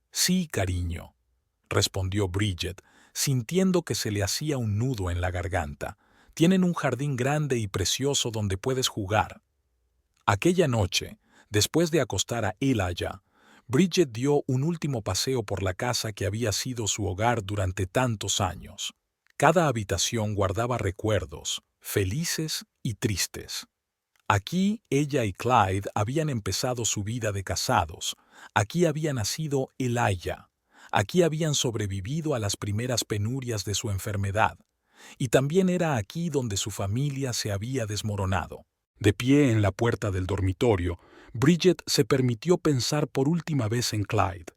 «Sí, cariño», respondió Bridget, sintiendo que se le hacía un nudo en la garganta. «Tienen un jardín grande y precioso donde puedes jugar». Aquella noche, Después de acostar a Elijah, Bridget dio un último paseo por la casa que había sido su hogar durante tantos años. Cada habitación guardaba recuerdos, felices y tristes. Aquí ella y Clyde habían empezado su vida de casados. Aquí había nacido Elijah. Aquí habían sobrevivido a las primeras penurias de su enfermedad. Y también era aquí donde su familia se había desmoronado. De pie en la puerta del dormitorio, Bridget se permitió pensar por última vez en Clyde.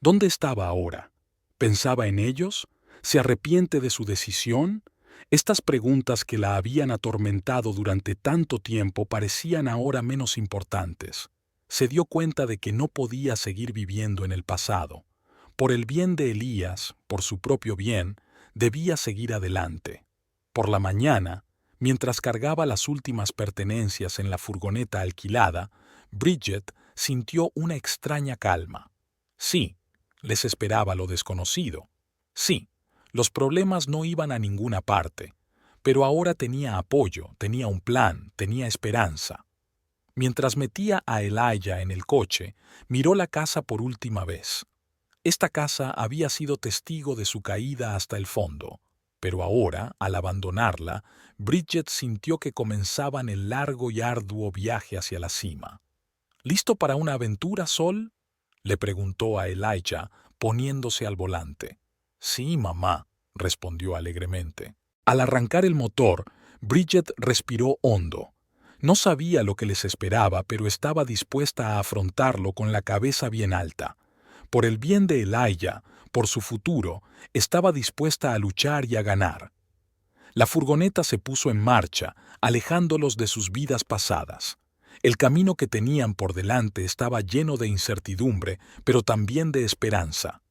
¿Dónde estaba ahora? ¿Pensaba en ellos? ¿Se arrepiente de su decisión? Estas preguntas que la habían atormentado durante tanto tiempo parecían ahora menos importantes. Se dio cuenta de que no podía seguir viviendo en el pasado. Por el bien de Elías, por su propio bien, debía seguir adelante. Por la mañana, mientras cargaba las últimas pertenencias en la furgoneta alquilada, Bridget sintió una extraña calma. Sí, les esperaba lo desconocido. Sí, los problemas no iban a ninguna parte, pero ahora tenía apoyo, tenía un plan, tenía esperanza. Mientras metía a Elijah en el coche, miró la casa por última vez. Esta casa había sido testigo de su caída hasta el fondo, pero ahora, al abandonarla, Bridget sintió que comenzaban el largo y arduo viaje hacia la cima. ¿Listo para una aventura, Sol?, le preguntó a Elijah, poniéndose al volante. Sí, mamá, respondió alegremente. Al arrancar el motor, Bridget respiró hondo. No sabía lo que les esperaba, pero estaba dispuesta a afrontarlo con la cabeza bien alta. Por el bien de Elijah, por su futuro, estaba dispuesta a luchar y a ganar. La furgoneta se puso en marcha, alejándolos de sus vidas pasadas. El camino que tenían por delante estaba lleno de incertidumbre, pero también de esperanza.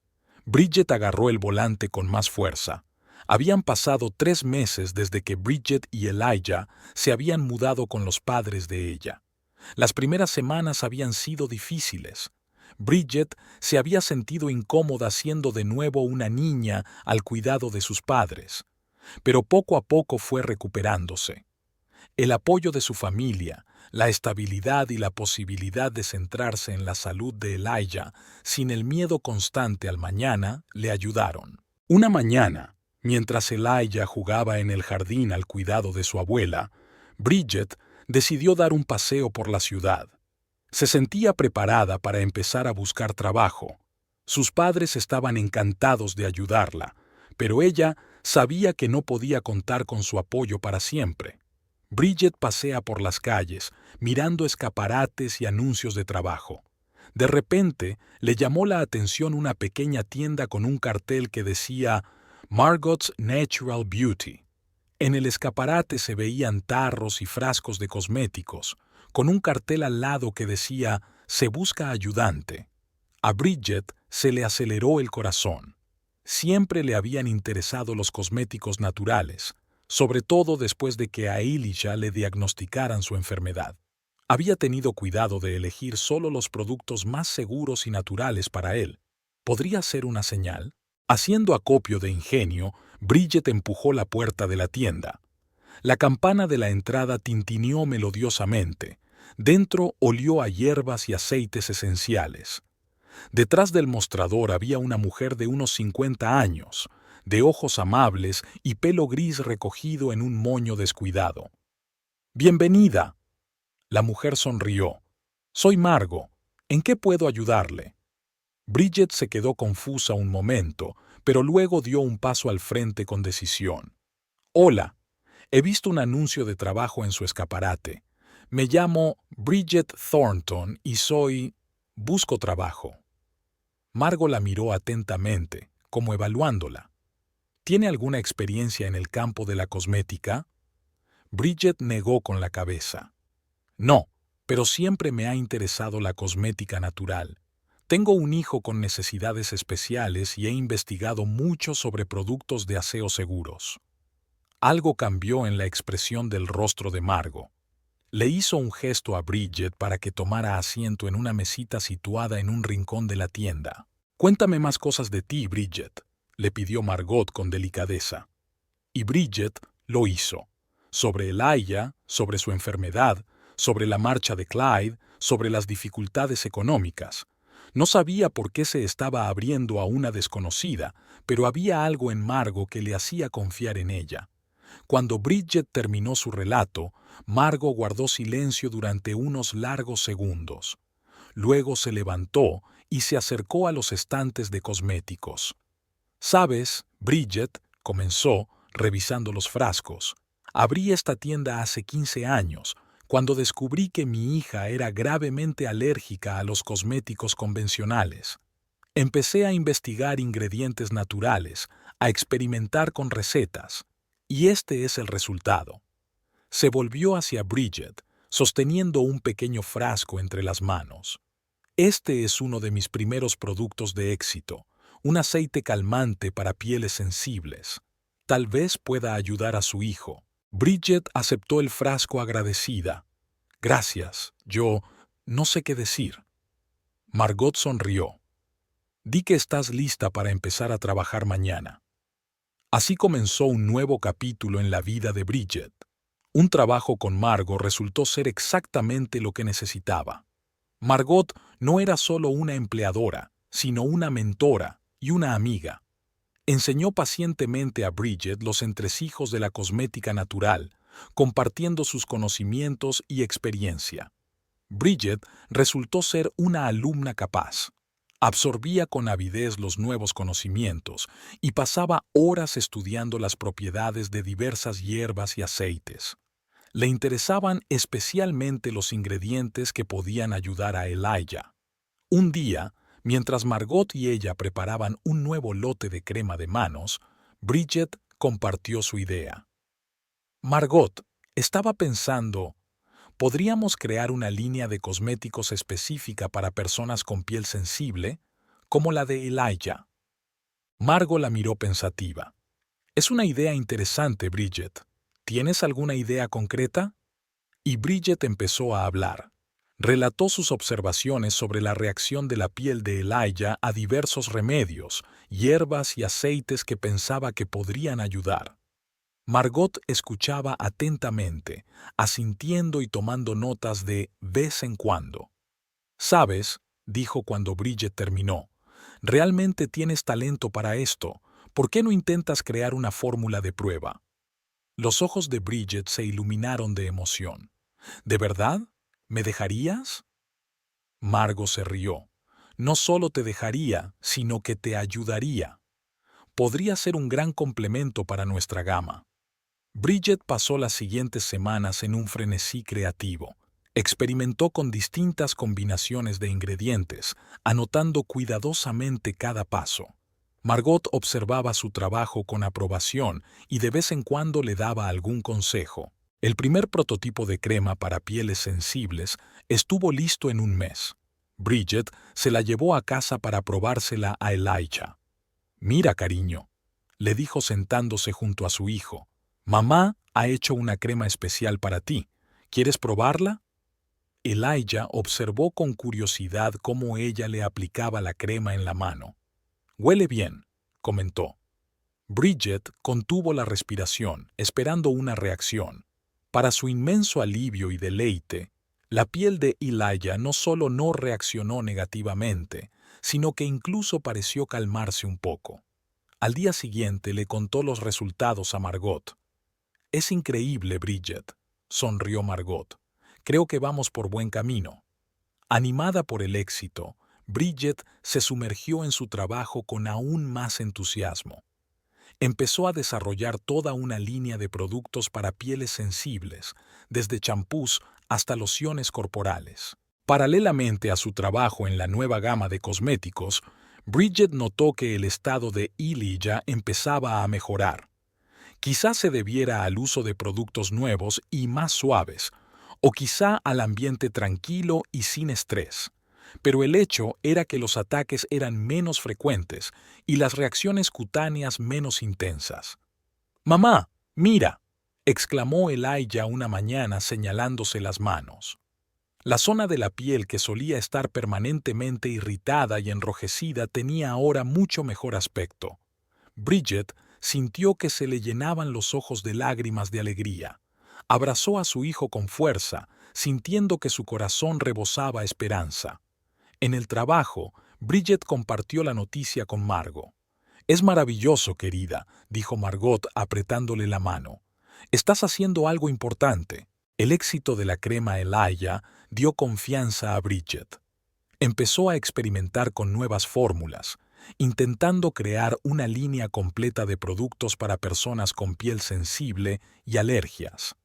Bridget agarró el volante con más fuerza. Habían pasado 3 meses desde que Bridget y Elijah se habían mudado con los padres de ella. Las primeras semanas habían sido difíciles. Bridget se había sentido incómoda siendo de nuevo una niña al cuidado de sus padres, pero poco a poco fue recuperándose. El apoyo de su familia, la estabilidad y la posibilidad de centrarse en la salud de Elijah sin el miedo constante al mañana le ayudaron. Una mañana, mientras Elijah jugaba en el jardín al cuidado de su abuela, Bridget decidió dar un paseo por la ciudad. Se sentía preparada para empezar a buscar trabajo. Sus padres estaban encantados de ayudarla, pero ella sabía que no podía contar con su apoyo para siempre. Bridget pasea por las calles, mirando escaparates y anuncios de trabajo. De repente, le llamó la atención una pequeña tienda con un cartel que decía Margot's Natural Beauty. En el escaparate se veían tarros y frascos de cosméticos, con un cartel al lado que decía «Se busca ayudante». A Bridget se le aceleró el corazón. Siempre le habían interesado los cosméticos naturales, sobre todo después de que a Elijah le diagnosticaran su enfermedad. Había tenido cuidado de elegir solo los productos más seguros y naturales para él. ¿Podría ser una señal? Haciendo acopio de ingenio, Bridget empujó la puerta de la tienda. La campana de la entrada tintineó melodiosamente. Dentro olió a hierbas y aceites esenciales. Detrás del mostrador había una mujer de unos 50 años, de ojos amables y pelo gris recogido en un moño descuidado. «Bienvenida». La mujer sonrió. «Soy Margot. ¿En qué puedo ayudarle?» Bridget se quedó confusa un momento, pero luego dio un paso al frente con decisión. «Hola, he visto un anuncio de trabajo en su escaparate. Me llamo Bridget Thornton y busco trabajo». Margot la miró atentamente, como evaluándola. ¿Tiene alguna experiencia en el campo de la cosmética? Bridget negó con la cabeza. No, pero siempre me ha interesado la cosmética natural. Tengo un hijo con necesidades especiales y he investigado mucho sobre productos de aseo seguros. Algo cambió en la expresión del rostro de Margot. Le hizo un gesto a Bridget para que tomara asiento en una mesita situada en un rincón de la tienda. «Cuéntame más cosas de ti, Bridget», le pidió Margot con delicadeza. Y Bridget lo hizo. Sobre Elijah, sobre su enfermedad, sobre la marcha de Clyde, sobre las dificultades económicas. No sabía por qué se estaba abriendo a una desconocida, pero había algo en Margot que le hacía confiar en ella. Cuando Bridget terminó su relato, Margot guardó silencio durante unos largos segundos. Luego se levantó y se acercó a los estantes de cosméticos. «Sabes, Bridget», comenzó, revisando los frascos, «abrí esta tienda hace 15 años, cuando descubrí que mi hija era gravemente alérgica a los cosméticos convencionales. Empecé a investigar ingredientes naturales, a experimentar con recetas, y este es el resultado». Se volvió hacia Bridget, sosteniendo un pequeño frasco entre las manos. «Este es uno de mis primeros productos de éxito, un aceite calmante para pieles sensibles. Tal vez pueda ayudar a su hijo». Bridget aceptó el frasco agradecida. «Gracias, yo no sé qué decir». Margot sonrió. «Di que estás lista para empezar a trabajar mañana». Así comenzó un nuevo capítulo en la vida de Bridget. Un trabajo con Margot resultó ser exactamente lo que necesitaba. Margot no era solo una empleadora, sino una mentora y una amiga. Enseñó pacientemente a Bridget los entresijos de la cosmética natural, compartiendo sus conocimientos y experiencia. Bridget resultó ser una alumna capaz. Absorbía con avidez los nuevos conocimientos y pasaba horas estudiando las propiedades de diversas hierbas y aceites. Le interesaban especialmente los ingredientes que podían ayudar a Elijah. Un día, mientras Margot y ella preparaban un nuevo lote de crema de manos, Bridget compartió su idea. «Margot, estaba pensando, ¿podríamos crear una línea de cosméticos específica para personas con piel sensible, como la de Elijah?» Margot la miró pensativa. «Es una idea interesante, Bridget. ¿Tienes alguna idea concreta?» Y Bridget empezó a hablar. Relató sus observaciones sobre la reacción de la piel de Elijah a diversos remedios, hierbas y aceites que pensaba que podrían ayudar. Margot escuchaba atentamente, asintiendo y tomando notas de vez en cuando. «Sabes», dijo cuando Bridget terminó, «realmente tienes talento para esto. ¿Por qué no intentas crear una fórmula de prueba?» Los ojos de Bridget se iluminaron de emoción. «¿De verdad? ¿Me dejarías?» Margot se rió. «No solo te dejaría, sino que te ayudaría. Podría ser un gran complemento para nuestra gama». Bridget pasó las siguientes semanas en un frenesí creativo. Experimentó con distintas combinaciones de ingredientes, anotando cuidadosamente cada paso. Margot observaba su trabajo con aprobación y de vez en cuando le daba algún consejo. El primer prototipo de crema para pieles sensibles estuvo listo en un mes. Bridget se la llevó a casa para probársela a Elijah. «Mira, cariño», le dijo sentándose junto a su hijo, «mamá ha hecho una crema especial para ti. ¿Quieres probarla?» Elijah observó con curiosidad cómo ella le aplicaba la crema en la mano. «Huele bien», comentó. Bridget contuvo la respiración, esperando una reacción. Para su inmenso alivio y deleite, la piel de Elijah no solo no reaccionó negativamente, sino que incluso pareció calmarse un poco. Al día siguiente le contó los resultados a Margot. «Es increíble, Bridget», sonrió Margot. «Creo que vamos por buen camino». Animada por el éxito, Bridget se sumergió en su trabajo con aún más entusiasmo. Empezó a desarrollar toda una línea de productos para pieles sensibles, desde champús hasta lociones corporales. Paralelamente a su trabajo en la nueva gama de cosméticos, Bridget notó que el estado de Elijah empezaba a mejorar. Quizá se debiera al uso de productos nuevos y más suaves, o quizá al ambiente tranquilo y sin estrés. Pero el hecho era que los ataques eran menos frecuentes y las reacciones cutáneas menos intensas. «Mamá, mira», exclamó Elijah una mañana señalándose las manos. La zona de la piel que solía estar permanentemente irritada y enrojecida tenía ahora mucho mejor aspecto. Bridget sintió que se le llenaban los ojos de lágrimas de alegría. Abrazó a su hijo con fuerza, sintiendo que su corazón rebosaba esperanza. En el trabajo, Bridget compartió la noticia con Margot. «Es maravilloso, querida», dijo Margot apretándole la mano. «Estás haciendo algo importante». El éxito de la crema Elijah dio confianza a Bridget. Empezó a experimentar con nuevas fórmulas, intentando crear una línea completa de productos para personas con piel sensible y alergias.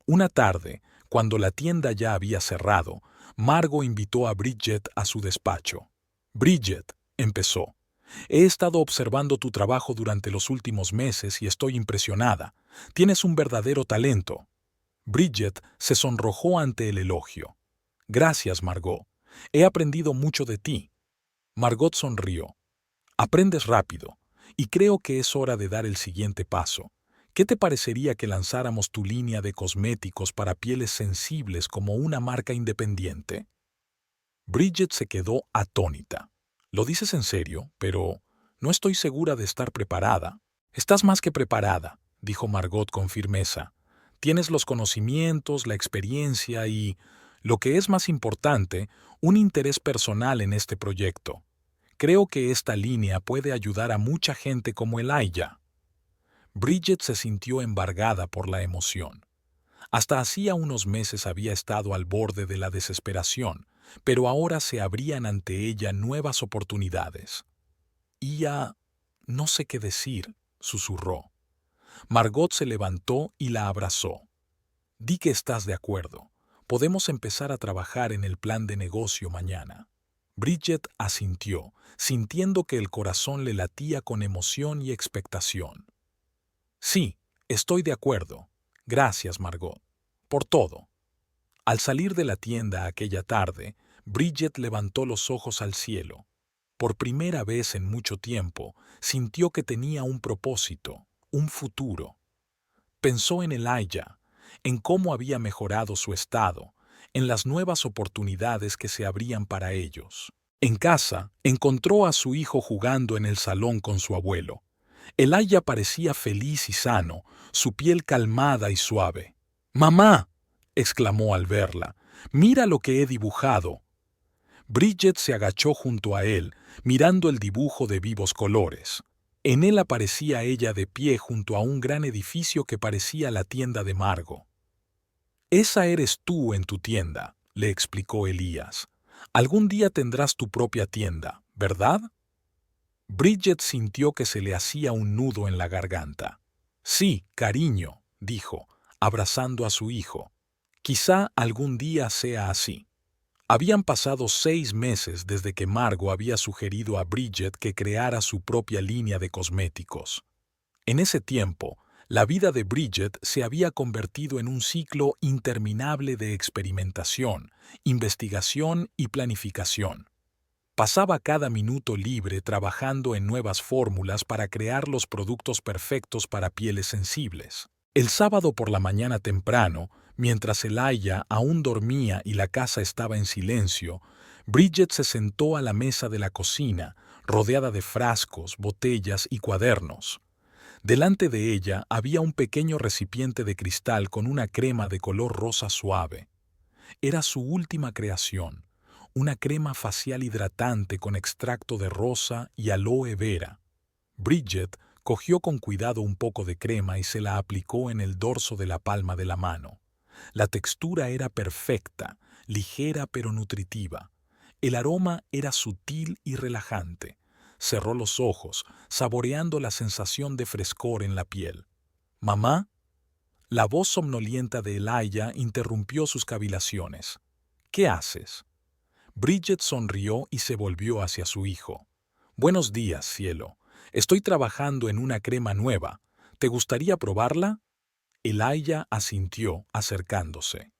Una tarde, cuando la tienda ya había cerrado, Margot invitó a Bridget a su despacho. «Bridget», empezó, «he estado observando tu trabajo durante los últimos meses y estoy impresionada. Tienes un verdadero talento». Bridget se sonrojó ante el elogio. «Gracias, Margot. He aprendido mucho de ti». Margot sonrió. «Aprendes rápido, y creo que es hora de dar el siguiente paso. ¿Qué te parecería que lanzáramos tu línea de cosméticos para pieles sensibles como una marca independiente?» Bridget se quedó atónita. «¿Lo dices en serio? Pero no estoy segura de estar preparada». «Estás más que preparada», dijo Margot con firmeza. «Tienes los conocimientos, la experiencia y, lo que es más importante, un interés personal en este proyecto. Creo que esta línea puede ayudar a mucha gente como Elijah». Bridget se sintió embargada por la emoción. Hasta hacía unos meses había estado al borde de la desesperación, pero ahora se abrían ante ella nuevas oportunidades. «No sé qué decir», susurró. Margot se levantó y la abrazó. «Di que estás de acuerdo. Podemos empezar a trabajar en el plan de negocio mañana». Bridget asintió, sintiendo que el corazón le latía con emoción y expectación. «Sí, estoy de acuerdo. Gracias, Margot. Por todo». Al salir de la tienda aquella tarde, Bridget levantó los ojos al cielo. Por primera vez en mucho tiempo, sintió que tenía un propósito, un futuro. Pensó en Elijah, en cómo había mejorado su estado, en las nuevas oportunidades que se abrían para ellos. En casa, encontró a su hijo jugando en el salón con su abuelo. Elijah parecía feliz y sano, su piel calmada y suave. «¡Mamá!», exclamó al verla. «¡Mira lo que he dibujado!». Bridget se agachó junto a él, mirando el dibujo de vivos colores. En él aparecía ella de pie junto a un gran edificio que parecía la tienda de Margot. «Esa eres tú en tu tienda», le explicó Elías. «Algún día tendrás tu propia tienda, ¿verdad?». Bridget sintió que se le hacía un nudo en la garganta. «Sí, cariño», dijo, abrazando a su hijo. «Quizá algún día sea así». Habían pasado 6 meses desde que Margot había sugerido a Bridget que creara su propia línea de cosméticos. En ese tiempo, la vida de Bridget se había convertido en un ciclo interminable de experimentación, investigación y planificación. Pasaba cada minuto libre trabajando en nuevas fórmulas para crear los productos perfectos para pieles sensibles. El sábado por la mañana temprano, mientras Elijah aún dormía y la casa estaba en silencio, Bridget se sentó a la mesa de la cocina, rodeada de frascos, botellas y cuadernos. Delante de ella había un pequeño recipiente de cristal con una crema de color rosa suave. Era su última creación, una crema facial hidratante con extracto de rosa y aloe vera. Bridget cogió con cuidado un poco de crema y se la aplicó en el dorso de la palma de la mano. La textura era perfecta, ligera pero nutritiva. El aroma era sutil y relajante. Cerró los ojos, saboreando la sensación de frescor en la piel. «¿Mamá?». La voz somnolienta de Elijah interrumpió sus cavilaciones. «¿Qué haces?». Bridget sonrió y se volvió hacia su hijo. «Buenos días, cielo. Estoy trabajando en una crema nueva. ¿Te gustaría probarla?». Elijah asintió, acercándose.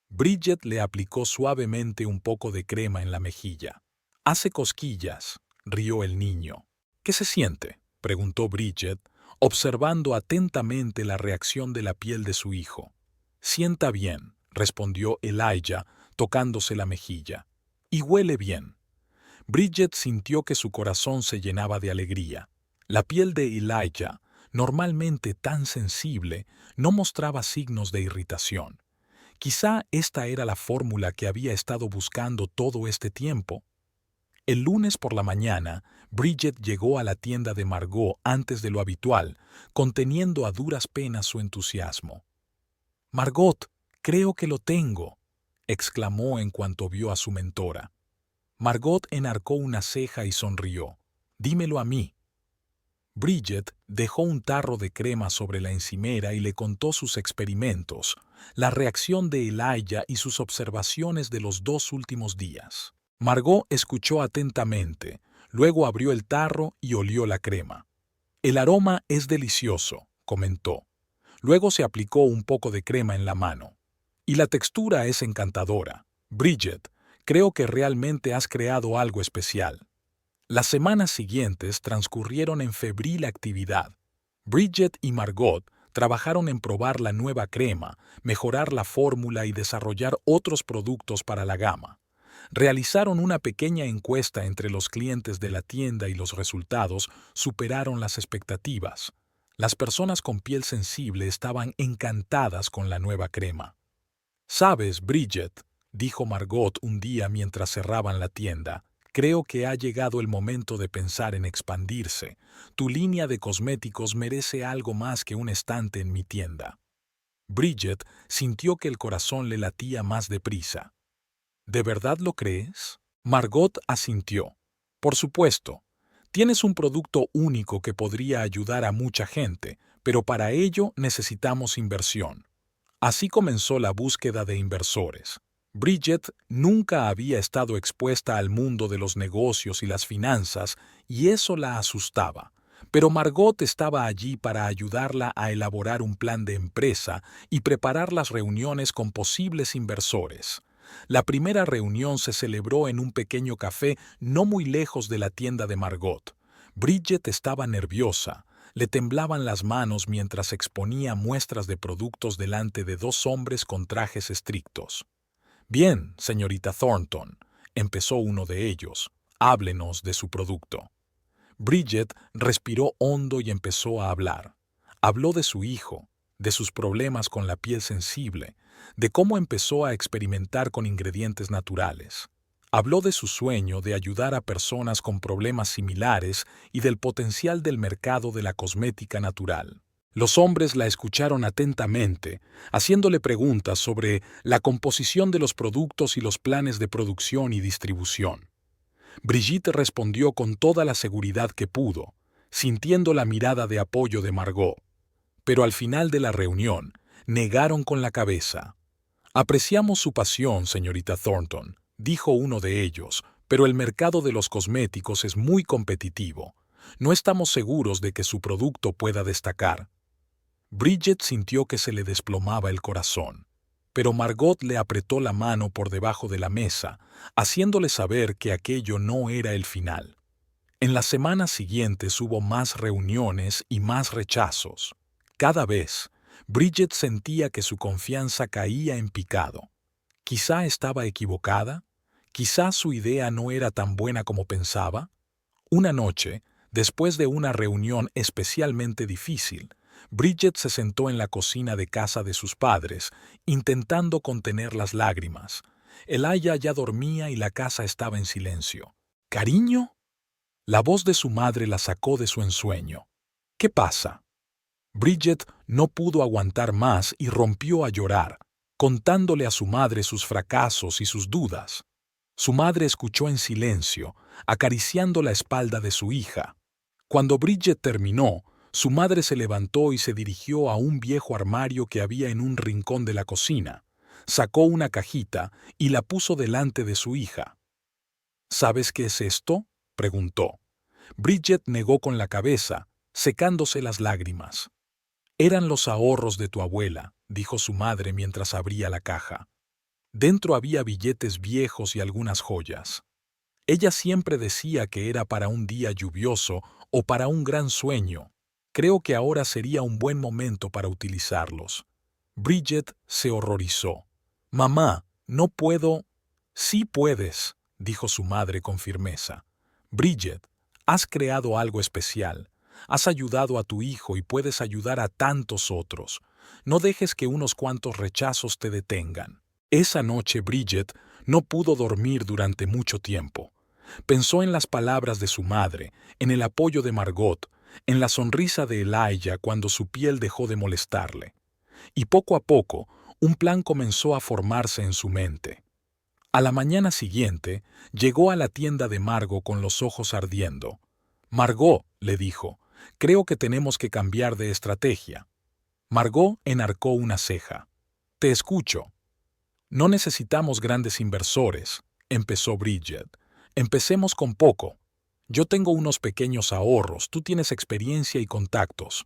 Bridget le aplicó suavemente un poco de crema en la mejilla. «Hace cosquillas», rió el niño. «¿Qué se siente?», preguntó Bridget, observando atentamente la reacción de la piel de su hijo. «Sienta bien», respondió Elijah, tocándose la mejilla. «Y huele bien». Bridget sintió que su corazón se llenaba de alegría. La piel de Elijah, normalmente tan sensible, no mostraba signos de irritación. Quizá esta era la fórmula que había estado buscando todo este tiempo. El lunes por la mañana, Bridget llegó a la tienda de Margot antes de lo habitual, conteniendo a duras penas su entusiasmo. «Margot, creo que lo tengo», exclamó en cuanto vio a su mentora. Margot enarcó una ceja y sonrió. «Dímelo a mí». Bridget dejó un tarro de crema sobre la encimera y le contó sus experimentos, la reacción de Elijah y sus observaciones de los 2 últimos días. Margot escuchó atentamente, luego abrió el tarro y olió la crema. «El aroma es delicioso», comentó. Luego se aplicó un poco de crema en la mano. «Y la textura es encantadora. Bridget, creo que realmente has creado algo especial». Las semanas siguientes transcurrieron en febril actividad. Bridget y Margot trabajaron en probar la nueva crema, mejorar la fórmula y desarrollar otros productos para la gama. Realizaron una pequeña encuesta entre los clientes de la tienda y los resultados superaron las expectativas. Las personas con piel sensible estaban encantadas con la nueva crema. «Sabes, Bridget», dijo Margot un día mientras cerraban la tienda, «creo que ha llegado el momento de pensar en expandirse. Tu línea de cosméticos merece algo más que un estante en mi tienda». Bridget sintió que el corazón le latía más deprisa. «¿De verdad lo crees?». Margot asintió. «Por supuesto. Tienes un producto único que podría ayudar a mucha gente, pero para ello necesitamos inversión». Así comenzó la búsqueda de inversores. Bridget nunca había estado expuesta al mundo de los negocios y las finanzas, y eso la asustaba. Pero Margot estaba allí para ayudarla a elaborar un plan de empresa y preparar las reuniones con posibles inversores. La primera reunión se celebró en un pequeño café no muy lejos de la tienda de Margot. Bridget estaba nerviosa. Le temblaban las manos mientras exponía muestras de productos delante de 2 hombres con trajes estrictos. «Bien, señorita Thornton», empezó uno de ellos, «háblenos de su producto». Bridget respiró hondo y empezó a hablar. Habló de su hijo, de sus problemas con la piel sensible, de cómo empezó a experimentar con ingredientes naturales. Habló de su sueño de ayudar a personas con problemas similares y del potencial del mercado de la cosmética natural. Los hombres la escucharon atentamente, haciéndole preguntas sobre la composición de los productos y los planes de producción y distribución. Brigitte respondió con toda la seguridad que pudo, sintiendo la mirada de apoyo de Margot. Pero al final de la reunión, negaron con la cabeza. «Apreciamos su pasión, señorita Thornton», dijo uno de ellos, «pero el mercado de los cosméticos es muy competitivo. No estamos seguros de que su producto pueda destacar». Bridget sintió que se le desplomaba el corazón, pero Margot le apretó la mano por debajo de la mesa, haciéndole saber que aquello no era el final. En las semanas siguientes hubo más reuniones y más rechazos. Cada vez, Bridget sentía que su confianza caía en picado. Quizá estaba equivocada, quizá su idea no era tan buena como pensaba. Una noche, después de una reunión especialmente difícil, Bridget se sentó en la cocina de casa de sus padres, intentando contener las lágrimas. Elijah ya dormía y la casa estaba en silencio. «¿Cariño?». La voz de su madre la sacó de su ensueño. «¿Qué pasa?». Bridget no pudo aguantar más y rompió a llorar, contándole a su madre sus fracasos y sus dudas. Su madre escuchó en silencio, acariciando la espalda de su hija. Cuando Bridget terminó, su madre se levantó y se dirigió a un viejo armario que había en un rincón de la cocina. Sacó una cajita y la puso delante de su hija. «¿Sabes qué es esto?», preguntó. Bridget negó con la cabeza, secándose las lágrimas. «Eran los ahorros de tu abuela», dijo su madre mientras abría la caja. Dentro había billetes viejos y algunas joyas. Ella siempre decía que era para un día lluvioso o para un gran sueño. Creo que ahora sería un buen momento para utilizarlos. Bridget se horrorizó. «Mamá, no puedo». «Sí puedes», dijo su madre con firmeza. «Bridget, has creado algo especial. Has ayudado a tu hijo y puedes ayudar a tantos otros. No dejes que unos cuantos rechazos te detengan. Esa noche Bridget no pudo dormir durante mucho tiempo. Pensó en las palabras de su madre, en el apoyo de Margot, en la sonrisa de Elijah cuando su piel dejó de molestarle. Y poco a poco, un plan comenzó a formarse en su mente. A la mañana siguiente, llegó a la tienda de Margot con los ojos ardiendo. «Margot», le dijo, «creo que tenemos que cambiar de estrategia». Margot enarcó una ceja. «Te escucho». «No necesitamos grandes inversores», empezó Bridget. «Empecemos con poco. Yo tengo unos pequeños ahorros, tú tienes experiencia y contactos.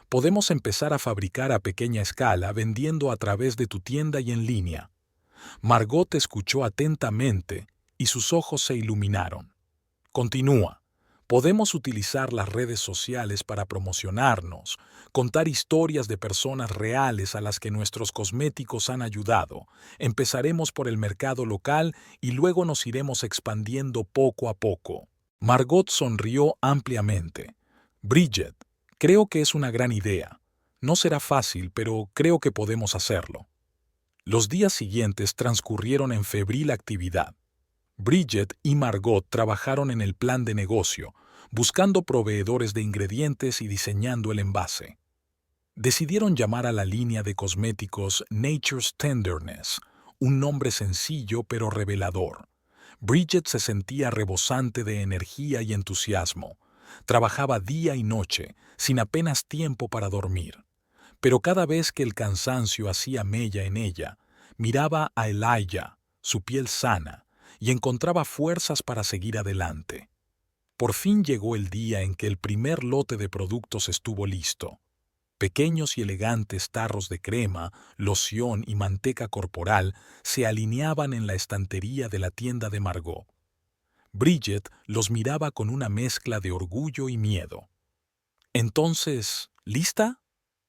Podemos empezar a fabricar a pequeña escala vendiendo a través de tu tienda y en línea». Margot escuchó atentamente y sus ojos se iluminaron. «Continúa. Podemos utilizar las redes sociales para promocionarnos, contar historias de personas reales a las que nuestros cosméticos han ayudado. Empezaremos por el mercado local y luego nos iremos expandiendo poco a poco». Margot sonrió ampliamente. «Bridget, creo que es una gran idea. No será fácil, pero creo que podemos hacerlo». Los días siguientes transcurrieron en febril actividad. Bridget y Margot trabajaron en el plan de negocio, buscando proveedores de ingredientes y diseñando el envase. Decidieron llamar a la línea de cosméticos Nature's Tenderness, un nombre sencillo pero revelador. Bridget se sentía rebosante de energía y entusiasmo. Trabajaba día y noche, sin apenas tiempo para dormir. Pero cada vez que el cansancio hacía mella en ella, miraba a Elijah, su piel sana, y encontraba fuerzas para seguir adelante. Por fin llegó el día en que el primer lote de productos estuvo listo. Pequeños y elegantes tarros de crema, loción y manteca corporal se alineaban en la estantería de la tienda de Margot. Bridget los miraba con una mezcla de orgullo y miedo. «Entonces, ¿lista?»,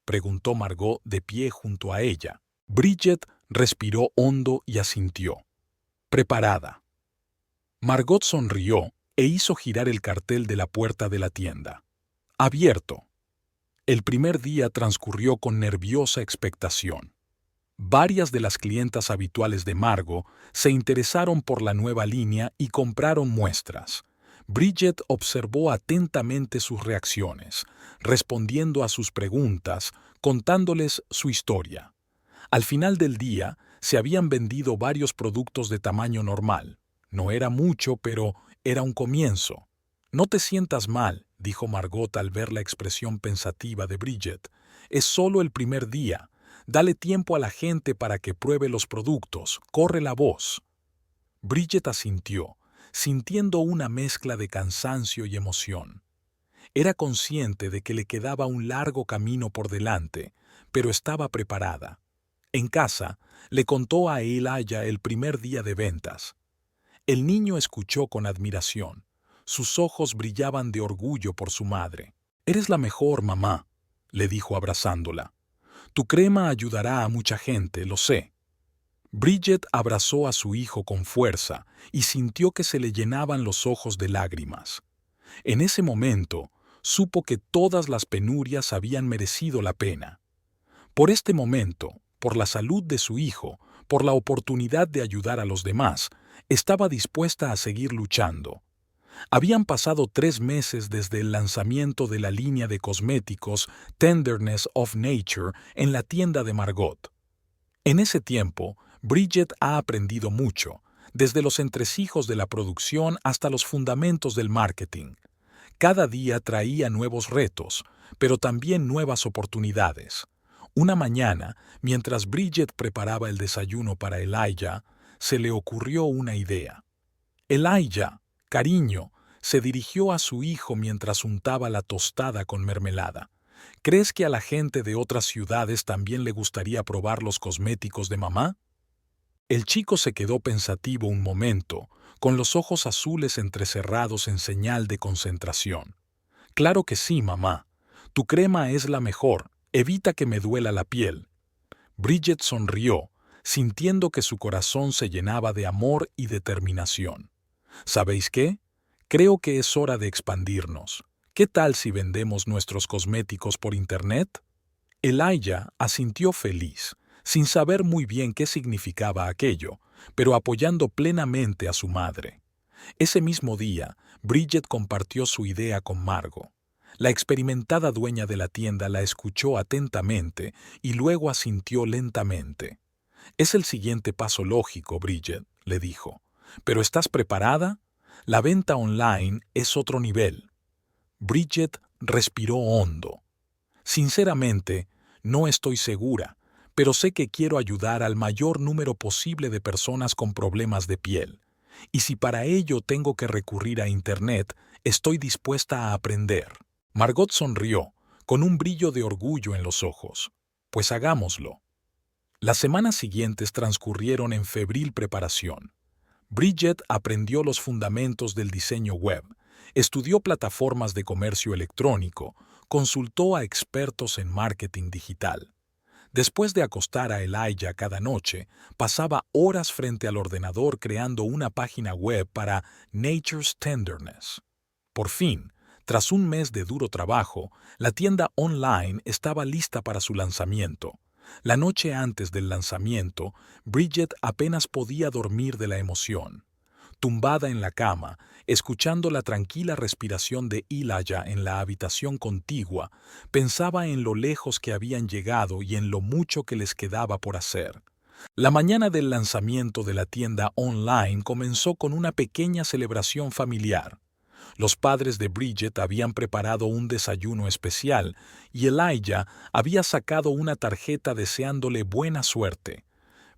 preguntó Margot de pie junto a ella. Bridget respiró hondo y asintió. «Preparada». Margot sonrió e hizo girar el cartel de la puerta de la tienda. «Abierto». El primer día transcurrió con nerviosa expectación. Varias de las clientas habituales de Margot se interesaron por la nueva línea y compraron muestras. Bridget observó atentamente sus reacciones, respondiendo a sus preguntas, contándoles su historia. Al final del día, se habían vendido varios productos de tamaño normal. No era mucho, pero era un comienzo. «No te sientas mal», dijo Margot al ver la expresión pensativa de Bridget. «Es solo el primer día. Dale tiempo a la gente para que pruebe los productos. Corre la voz». Bridget asintió, sintiendo una mezcla de cansancio y emoción. Era consciente de que le quedaba un largo camino por delante, pero estaba preparada. En casa, le contó a Elijah el primer día de ventas. El niño escuchó con admiración. Sus ojos brillaban de orgullo por su madre. «Eres la mejor, mamá», le dijo abrazándola. «Tu crema ayudará a mucha gente, lo sé». Bridget abrazó a su hijo con fuerza y sintió que se le llenaban los ojos de lágrimas. En ese momento, supo que todas las penurias habían merecido la pena. Por este momento, por la salud de su hijo, por la oportunidad de ayudar a los demás, estaba dispuesta a seguir luchando. Habían pasado 3 meses desde el lanzamiento de la línea de cosméticos Tenderness of Nature en la tienda de Margot. En ese tiempo, Bridget ha aprendido mucho, desde los entresijos de la producción hasta los fundamentos del marketing. Cada día traía nuevos retos, pero también nuevas oportunidades. Una mañana, mientras Bridget preparaba el desayuno para Elijah, se le ocurrió una idea. «Elijah, cariño», se dirigió a su hijo mientras untaba la tostada con mermelada. «¿Crees que a la gente de otras ciudades también le gustaría probar los cosméticos de mamá?». El chico se quedó pensativo un momento, con los ojos azules entrecerrados en señal de concentración. «Claro que sí, mamá. Tu crema es la mejor. Evita que me duela la piel». Bridget sonrió, sintiendo que su corazón se llenaba de amor y determinación. «¿Sabéis qué? Creo que es hora de expandirnos. ¿Qué tal si vendemos nuestros cosméticos por Internet?». Elijah asintió feliz, sin saber muy bien qué significaba aquello, pero apoyando plenamente a su madre. Ese mismo día, Bridget compartió su idea con Margot. La experimentada dueña de la tienda la escuchó atentamente y luego asintió lentamente. «Es el siguiente paso lógico, Bridget», le dijo. «¿Pero estás preparada? La venta online es otro nivel». Bridget respiró hondo. «Sinceramente, no estoy segura, pero sé que quiero ayudar al mayor número posible de personas con problemas de piel. Y si para ello tengo que recurrir a Internet, estoy dispuesta a aprender». Margot sonrió, con un brillo de orgullo en los ojos. «Pues hagámoslo». Las semanas siguientes transcurrieron en febril preparación. Bridget aprendió los fundamentos del diseño web, estudió plataformas de comercio electrónico, consultó a expertos en marketing digital. Después de acostar a Elijah cada noche, pasaba horas frente al ordenador creando una página web para Nature's Tenderness. Por fin, tras un mes de duro trabajo, la tienda online estaba lista para su lanzamiento. La noche antes del lanzamiento, Bridget apenas podía dormir de la emoción. Tumbada en la cama, escuchando la tranquila respiración de Elijah en la habitación contigua, pensaba en lo lejos que habían llegado y en lo mucho que les quedaba por hacer. La mañana del lanzamiento de la tienda online comenzó con una pequeña celebración familiar. Los padres de Bridget habían preparado un desayuno especial y Elijah había sacado una tarjeta deseándole buena suerte.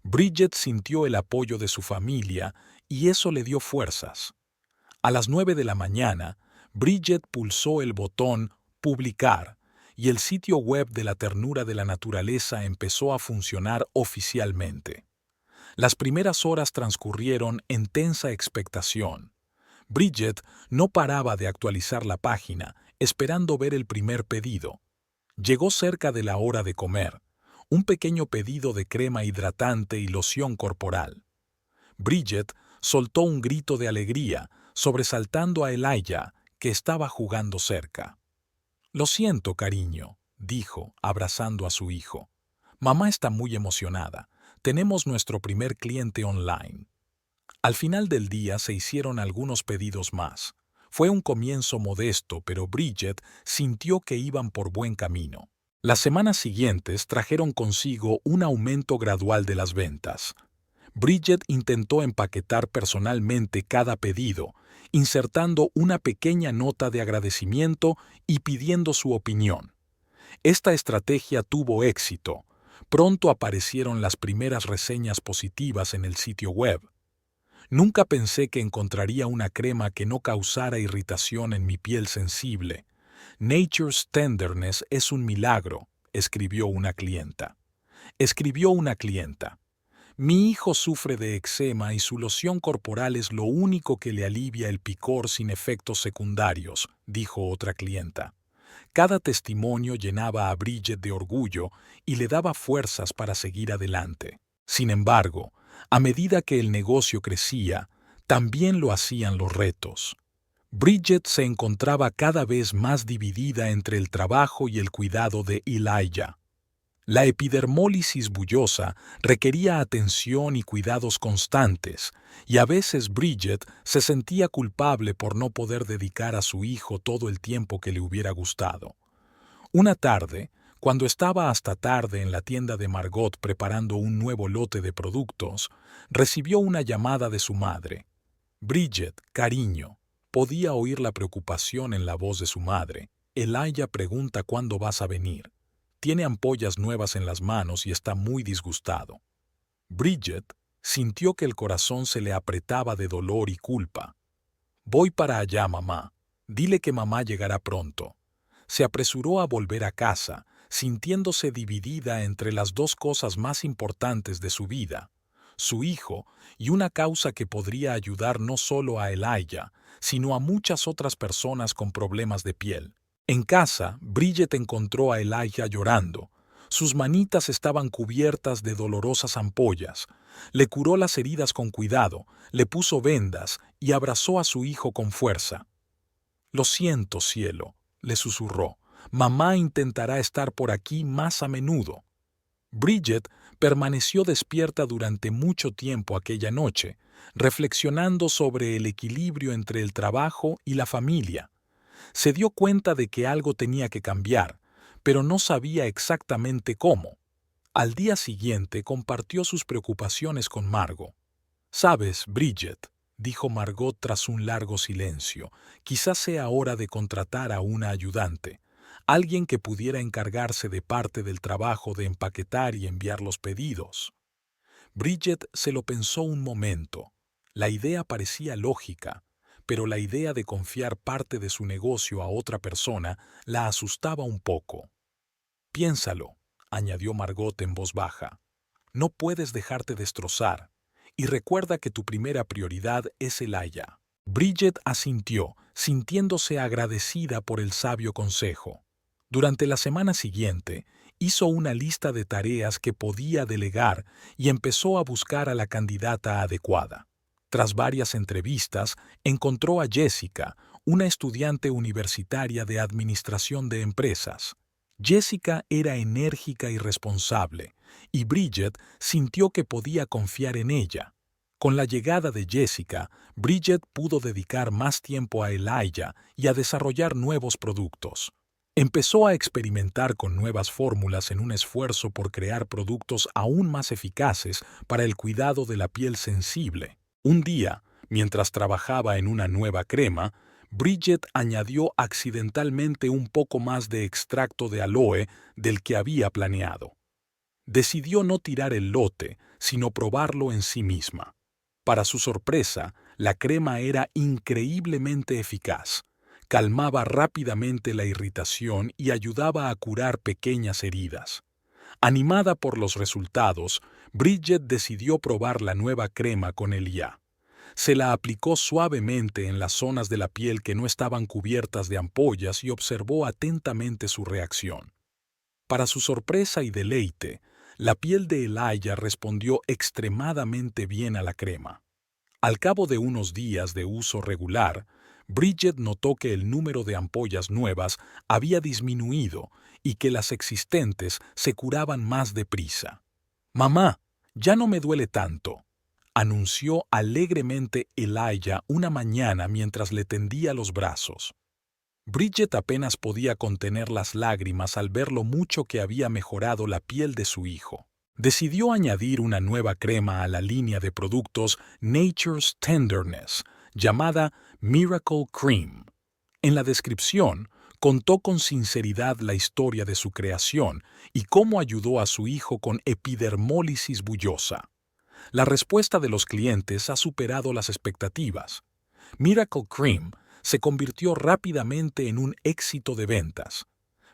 Bridget sintió el apoyo de su familia y eso le dio fuerzas. A las 9 de la mañana, Bridget pulsó el botón «Publicar» y el sitio web de la ternura de la naturaleza empezó a funcionar oficialmente. Las primeras horas transcurrieron en tensa expectación. Bridget no paraba de actualizar la página, esperando ver el primer pedido. Llegó cerca de la hora de comer, un pequeño pedido de crema hidratante y loción corporal. Bridget soltó un grito de alegría, sobresaltando a Elijah, que estaba jugando cerca. «Lo siento, cariño», dijo, abrazando a su hijo. «Mamá está muy emocionada. Tenemos nuestro primer cliente online». Al final del día se hicieron algunos pedidos más. Fue un comienzo modesto, pero Bridget sintió que iban por buen camino. Las semanas siguientes trajeron consigo un aumento gradual de las ventas. Bridget intentó empaquetar personalmente cada pedido, insertando una pequeña nota de agradecimiento y pidiendo su opinión. Esta estrategia tuvo éxito. Pronto aparecieron las primeras reseñas positivas en el sitio web. «Nunca pensé que encontraría una crema que no causara irritación en mi piel sensible. Nature's Tenderness es un milagro», escribió una clienta. «Mi hijo sufre de eczema y su loción corporal es lo único que le alivia el picor sin efectos secundarios», dijo otra clienta. Cada testimonio llenaba a Bridget de orgullo y le daba fuerzas para seguir adelante. Sin embargo, a medida que el negocio crecía, también lo hacían los retos. Bridget se encontraba cada vez más dividida entre el trabajo y el cuidado de Elijah. La epidermólisis bullosa requería atención y cuidados constantes, y a veces Bridget se sentía culpable por no poder dedicar a su hijo todo el tiempo que le hubiera gustado. Una tarde, cuando estaba hasta tarde en la tienda de Margot preparando un nuevo lote de productos, recibió una llamada de su madre. «Bridget, cariño», podía oír la preocupación en la voz de su madre. «Elijah pregunta cuándo vas a venir. Tiene ampollas nuevas en las manos y está muy disgustado». Bridget sintió que el corazón se le apretaba de dolor y culpa. «Voy para allá, mamá. Dile que mamá llegará pronto». Se apresuró a volver a casa, sintiéndose dividida entre las dos cosas más importantes de su vida, su hijo y una causa que podría ayudar no solo a Elijah, sino a muchas otras personas con problemas de piel. En casa, Bridget encontró a Elijah llorando. Sus manitas estaban cubiertas de dolorosas ampollas. Le curó las heridas con cuidado, le puso vendas y abrazó a su hijo con fuerza. «Lo siento, cielo», le susurró. Mamá intentará estar por aquí más a menudo. Bridget permaneció despierta durante mucho tiempo aquella noche, reflexionando sobre el equilibrio entre el trabajo y la familia. Se dio cuenta de que algo tenía que cambiar, pero no sabía exactamente cómo. Al día siguiente compartió sus preocupaciones con Margot. «Sabes, Bridget», dijo Margot tras un largo silencio, «quizás sea hora de contratar a una ayudante, alguien que pudiera encargarse de parte del trabajo de empaquetar y enviar los pedidos». Bridget se lo pensó un momento. La idea parecía lógica, pero la idea de confiar parte de su negocio a otra persona la asustaba un poco. «Piénsalo», añadió Margot en voz baja. «No puedes dejarte destrozar. Y recuerda que tu primera prioridad es Elijah». Bridget asintió, sintiéndose agradecida por el sabio consejo. Durante la semana siguiente, hizo una lista de tareas que podía delegar y empezó a buscar a la candidata adecuada. Tras varias entrevistas, encontró a Jessica, una estudiante universitaria de administración de empresas. Jessica era enérgica y responsable, y Bridget sintió que podía confiar en ella. Con la llegada de Jessica, Bridget pudo dedicar más tiempo a Elijah y a desarrollar nuevos productos. Empezó a experimentar con nuevas fórmulas en un esfuerzo por crear productos aún más eficaces para el cuidado de la piel sensible. Un día, mientras trabajaba en una nueva crema, Bridget añadió accidentalmente un poco más de extracto de aloe del que había planeado. Decidió no tirar el lote, sino probarlo en sí misma. Para su sorpresa, la crema era increíblemente eficaz. Calmaba rápidamente la irritación y ayudaba a curar pequeñas heridas. Animada por los resultados, Bridget decidió probar la nueva crema con Elijah. Se la aplicó suavemente en las zonas de la piel que no estaban cubiertas de ampollas y observó atentamente su reacción. Para su sorpresa y deleite, la piel de Elijah respondió extremadamente bien a la crema. Al cabo de unos días de uso regular, Bridget notó que el número de ampollas nuevas había disminuido y que las existentes se curaban más deprisa. «Mamá, ya no me duele tanto», anunció alegremente Elijah una mañana mientras le tendía los brazos. Bridget apenas podía contener las lágrimas al ver lo mucho que había mejorado la piel de su hijo. Decidió añadir una nueva crema a la línea de productos Nature's Tenderness, llamada Miracle Cream. En la descripción, contó con sinceridad la historia de su creación y cómo ayudó a su hijo con epidermólisis bullosa. La respuesta de los clientes ha superado las expectativas. Miracle Cream se convirtió rápidamente en un éxito de ventas.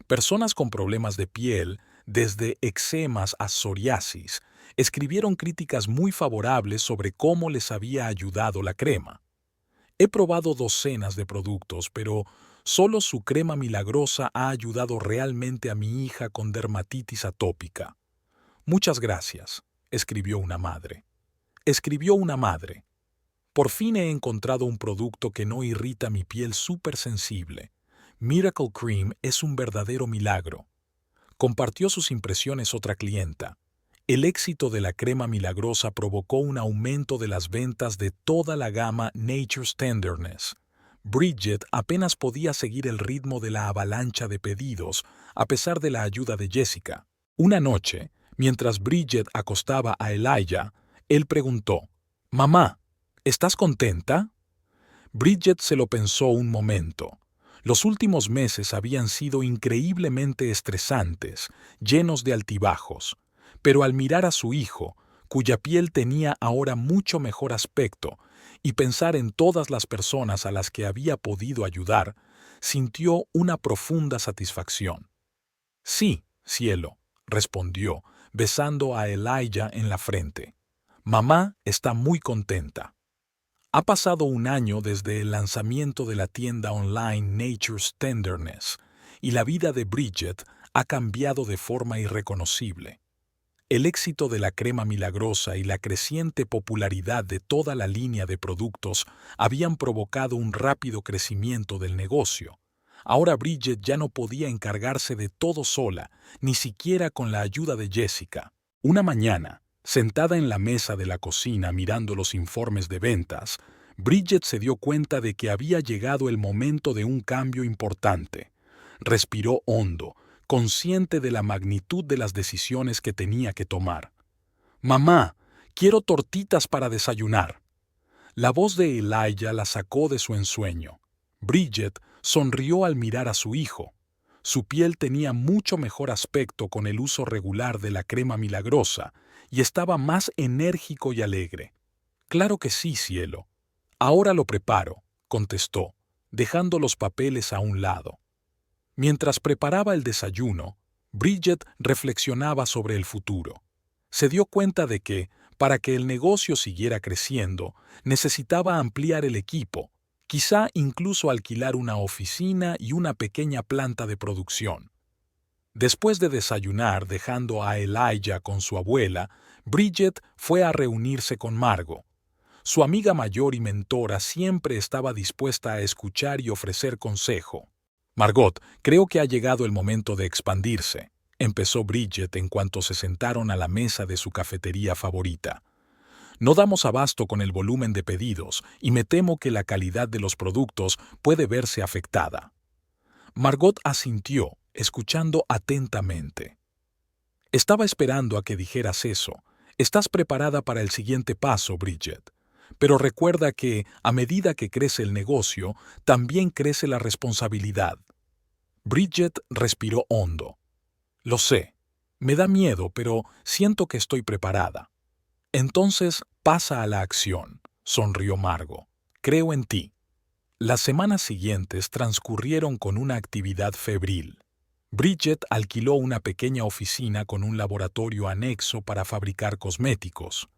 Personas con problemas de piel, desde eczemas a psoriasis, escribieron críticas muy favorables sobre cómo les había ayudado la crema. «He probado docenas de productos, pero solo su crema milagrosa ha ayudado realmente a mi hija con dermatitis atópica». «Muchas gracias», escribió una madre. «Por fin he encontrado un producto que no irrita mi piel súper sensible. Miracle Cream es un verdadero milagro». Compartió sus impresiones otra clienta. El éxito de la crema milagrosa provocó un aumento de las ventas de toda la gama Nature's Tenderness. Bridget apenas podía seguir el ritmo de la avalancha de pedidos, a pesar de la ayuda de Jessica. Una noche, mientras Bridget acostaba a Elijah, él preguntó: «Mamá, ¿estás contenta?». Bridget se lo pensó un momento. Los últimos meses habían sido increíblemente estresantes, llenos de altibajos, pero al mirar a su hijo, cuya piel tenía ahora mucho mejor aspecto, y pensar en todas las personas a las que había podido ayudar, sintió una profunda satisfacción. «Sí, cielo», respondió, besando a Elijah en la frente. «Mamá está muy contenta». Ha pasado un año desde el lanzamiento de la tienda online Nature's Tenderness, y la vida de Bridget ha cambiado de forma irreconocible. El éxito de la crema milagrosa y la creciente popularidad de toda la línea de productos habían provocado un rápido crecimiento del negocio. Ahora Bridget ya no podía encargarse de todo sola, ni siquiera con la ayuda de Jessica. Una mañana, sentada en la mesa de la cocina mirando los informes de ventas, Bridget se dio cuenta de que había llegado el momento de un cambio importante. Respiró hondo, consciente de la magnitud de las decisiones que tenía que tomar. «Mamá, quiero tortitas para desayunar». La voz de Elijah la sacó de su ensueño. Bridget sonrió al mirar a su hijo. Su piel tenía mucho mejor aspecto con el uso regular de la crema milagrosa y estaba más enérgico y alegre. «Claro que sí, cielo. Ahora lo preparo», contestó, dejando los papeles a un lado. Mientras preparaba el desayuno, Bridget reflexionaba sobre el futuro. Se dio cuenta de que, para que el negocio siguiera creciendo, necesitaba ampliar el equipo, quizá incluso alquilar una oficina y una pequeña planta de producción. Después de desayunar dejando a Elijah con su abuela, Bridget fue a reunirse con Margot. Su amiga mayor y mentora siempre estaba dispuesta a escuchar y ofrecer consejo. «Margot, creo que ha llegado el momento de expandirse», empezó Bridget en cuanto se sentaron a la mesa de su cafetería favorita. «No damos abasto con el volumen de pedidos y me temo que la calidad de los productos puede verse afectada». Margot asintió, escuchando atentamente. «Estaba esperando a que dijeras eso. Estás preparada para el siguiente paso, Bridget. Pero recuerda que, a medida que crece el negocio, también crece la responsabilidad». Bridget respiró hondo. «Lo sé. Me da miedo, pero siento que estoy preparada». «Entonces, pasa a la acción», sonrió Margot. «Creo en ti». Las semanas siguientes transcurrieron con una actividad febril. Bridget alquiló una pequeña oficina con un laboratorio anexo para fabricar cosméticos.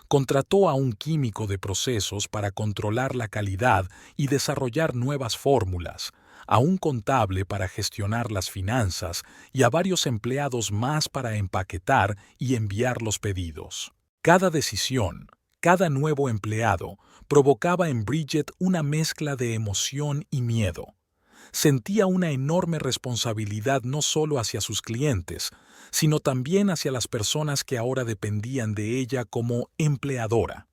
Contrató a un químico de procesos para controlar la calidad y desarrollar nuevas fórmulas, a un contable para gestionar las finanzas y a varios empleados más para empaquetar y enviar los pedidos. Cada decisión, cada nuevo empleado, provocaba en Bridget una mezcla de emoción y miedo. Sentía una enorme responsabilidad no solo hacia sus clientes, sino también hacia las personas que ahora dependían de ella como empleadora.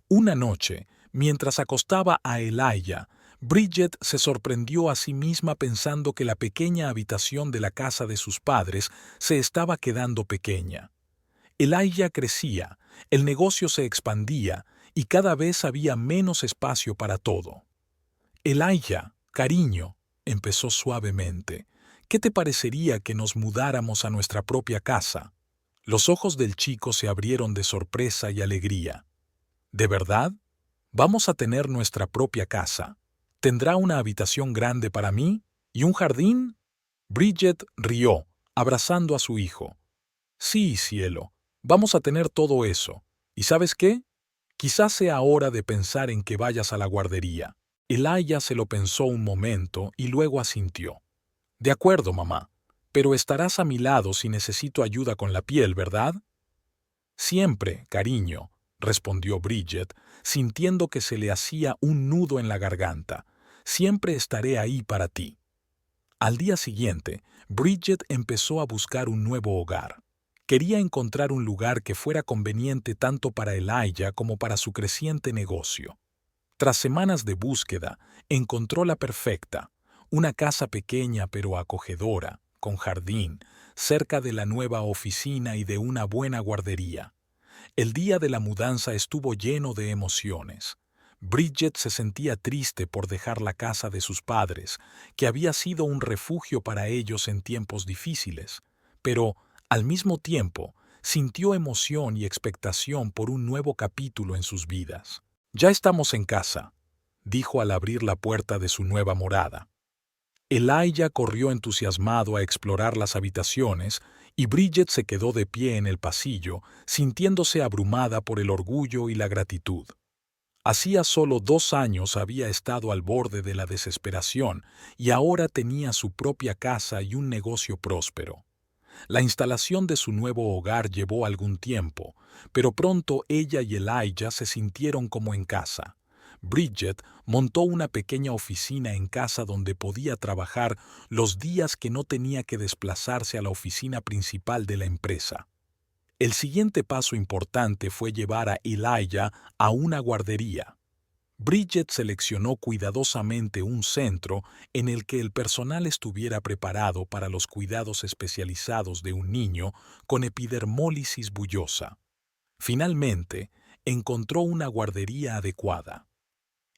Una noche, mientras acostaba a Elijah, Bridget se sorprendió a sí misma pensando que la pequeña habitación de la casa de sus padres se estaba quedando pequeña. Elijah crecía, el negocio se expandía y cada vez había menos espacio para todo. «Elijah, cariño», empezó suavemente, «¿qué te parecería que nos mudáramos a nuestra propia casa?» Los ojos del chico se abrieron de sorpresa y alegría. «¿De verdad? Vamos a tener nuestra propia casa. ¿Tendrá una habitación grande para mí? ¿Y un jardín?» Bridget rió, abrazando a su hijo. «Sí, cielo, vamos a tener todo eso. ¿Y sabes qué? Quizás sea hora de pensar en que vayas a la guardería». Elijah se lo pensó un momento y luego asintió. «De acuerdo, mamá, pero estarás a mi lado si necesito ayuda con la piel, ¿verdad?» «Siempre, cariño», respondió Bridget, sintiendo que se le hacía un nudo en la garganta. «Siempre estaré ahí para ti». Al día siguiente, Bridget empezó a buscar un nuevo hogar. Quería encontrar un lugar que fuera conveniente tanto para Elijah como para su creciente negocio. Tras semanas de búsqueda, encontró la perfecta, una casa pequeña pero acogedora, con jardín, cerca de la nueva oficina y de una buena guardería. El día de la mudanza estuvo lleno de emociones. Bridget se sentía triste por dejar la casa de sus padres, que había sido un refugio para ellos en tiempos difíciles, pero, al mismo tiempo, sintió emoción y expectación por un nuevo capítulo en sus vidas. «Ya estamos en casa», dijo al abrir la puerta de su nueva morada. Elijah corrió entusiasmado a explorar las habitaciones y Bridget se quedó de pie en el pasillo, sintiéndose abrumada por el orgullo y la gratitud. Hacía solo 2 años había estado al borde de la desesperación y ahora tenía su propia casa y un negocio próspero. La instalación de su nuevo hogar llevó algún tiempo, pero pronto ella y Elijah se sintieron como en casa. Bridget montó una pequeña oficina en casa donde podía trabajar los días que no tenía que desplazarse a la oficina principal de la empresa. El siguiente paso importante fue llevar a Elijah a una guardería. Bridget seleccionó cuidadosamente un centro en el que el personal estuviera preparado para los cuidados especializados de un niño con epidermólisis bullosa. Finalmente, encontró una guardería adecuada.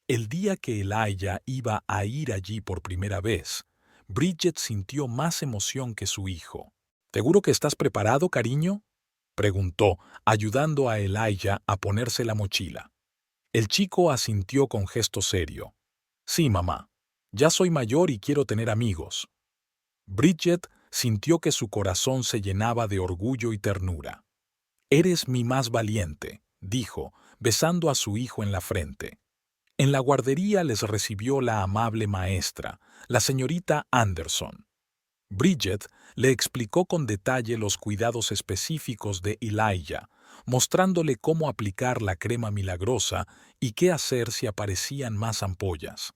El día que Elijah iba a ir allí por primera vez, Bridget sintió más emoción que su hijo. ¿Seguro que estás preparado, cariño?, preguntó, ayudando a Elijah a ponerse la mochila. El chico asintió con gesto serio. Sí, mamá. Ya soy mayor y quiero tener amigos. Bridget sintió que su corazón se llenaba de orgullo y ternura. Eres mi más valiente, dijo, besando a su hijo en la frente. En la guardería les recibió la amable maestra, la señorita Anderson. Bridget le explicó con detalle los cuidados específicos de Elijah, mostrándole cómo aplicar la crema milagrosa y qué hacer si aparecían más ampollas.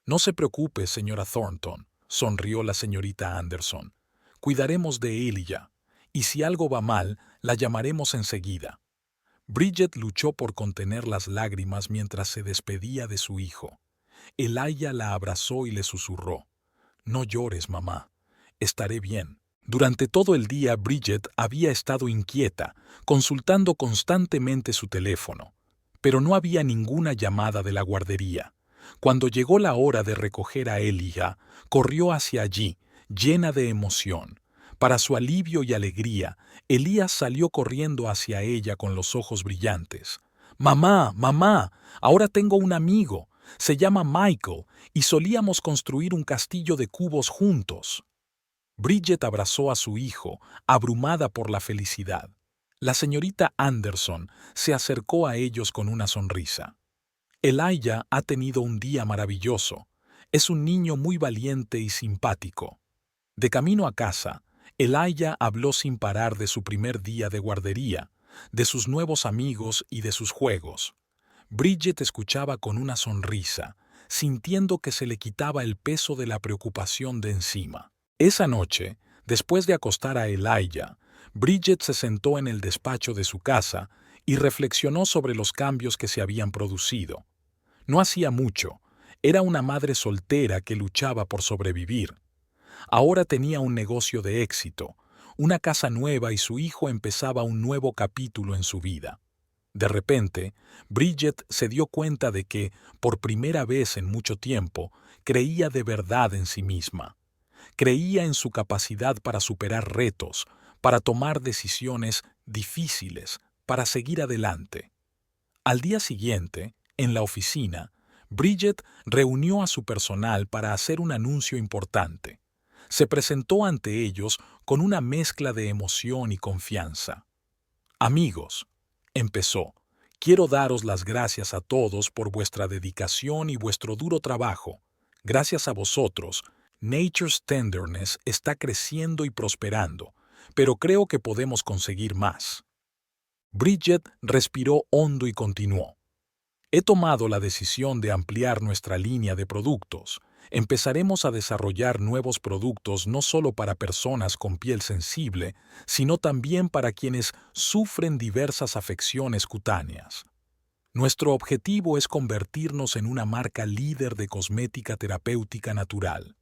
No se preocupe, señora Thornton, sonrió la señorita Anderson. Cuidaremos de Elijah, y si algo va mal, la llamaremos enseguida. Bridget luchó por contener las lágrimas mientras se despedía de su hijo. Elijah la abrazó y le susurró: No llores, mamá. Estaré bien. Durante todo el día Bridget había estado inquieta, consultando constantemente su teléfono, pero no había ninguna llamada de la guardería. Cuando llegó la hora de recoger a Elijah, corrió hacia allí, llena de emoción. Para su alivio y alegría, Elías salió corriendo hacia ella con los ojos brillantes. «Mamá, mamá, ahora tengo un amigo. Se llama Michael y solíamos construir un castillo de cubos juntos». Bridget abrazó a su hijo, abrumada por la felicidad. La señorita Anderson se acercó a ellos con una sonrisa. Elijah ha tenido un día maravilloso. Es un niño muy valiente y simpático. De camino a casa, Elijah habló sin parar de su primer día de guardería, de sus nuevos amigos y de sus juegos. Bridget escuchaba con una sonrisa, sintiendo que se le quitaba el peso de la preocupación de encima. Esa noche, después de acostar a Elijah, Bridget se sentó en el despacho de su casa y reflexionó sobre los cambios que se habían producido. No hacía mucho, era una madre soltera que luchaba por sobrevivir. Ahora tenía un negocio de éxito, una casa nueva y su hijo empezaba un nuevo capítulo en su vida. De repente, Bridget se dio cuenta de que, por primera vez en mucho tiempo, creía de verdad en sí misma. Creía en su capacidad para superar retos, para tomar decisiones difíciles, para seguir adelante. Al día siguiente, en la oficina, Bridget reunió a su personal para hacer un anuncio importante. Se presentó ante ellos con una mezcla de emoción y confianza. «Amigos», empezó, «quiero daros las gracias a todos por vuestra dedicación y vuestro duro trabajo. Gracias a vosotros, Nature's Tenderness está creciendo y prosperando, pero creo que podemos conseguir más». Bridget respiró hondo y continuó. «He tomado la decisión de ampliar nuestra línea de productos. Empezaremos a desarrollar nuevos productos no solo para personas con piel sensible, sino también para quienes sufren diversas afecciones cutáneas. Nuestro objetivo es convertirnos en una marca líder de cosmética terapéutica natural».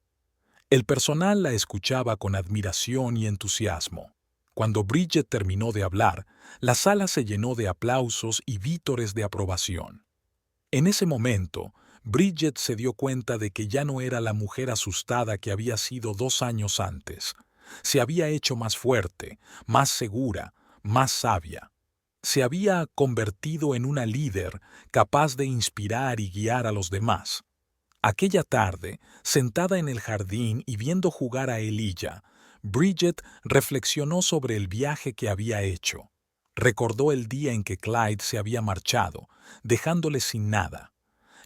El personal la escuchaba con admiración y entusiasmo. Cuando Bridget terminó de hablar, la sala se llenó de aplausos y vítores de aprobación. En ese momento, Bridget se dio cuenta de que ya no era la mujer asustada que había sido 2 años antes. Se había hecho más fuerte, más segura, más sabia. Se había convertido en una líder capaz de inspirar y guiar a los demás. Aquella tarde, sentada en el jardín y viendo jugar a Elijah, Bridget reflexionó sobre el viaje que había hecho. Recordó el día en que Clyde se había marchado, dejándole sin nada.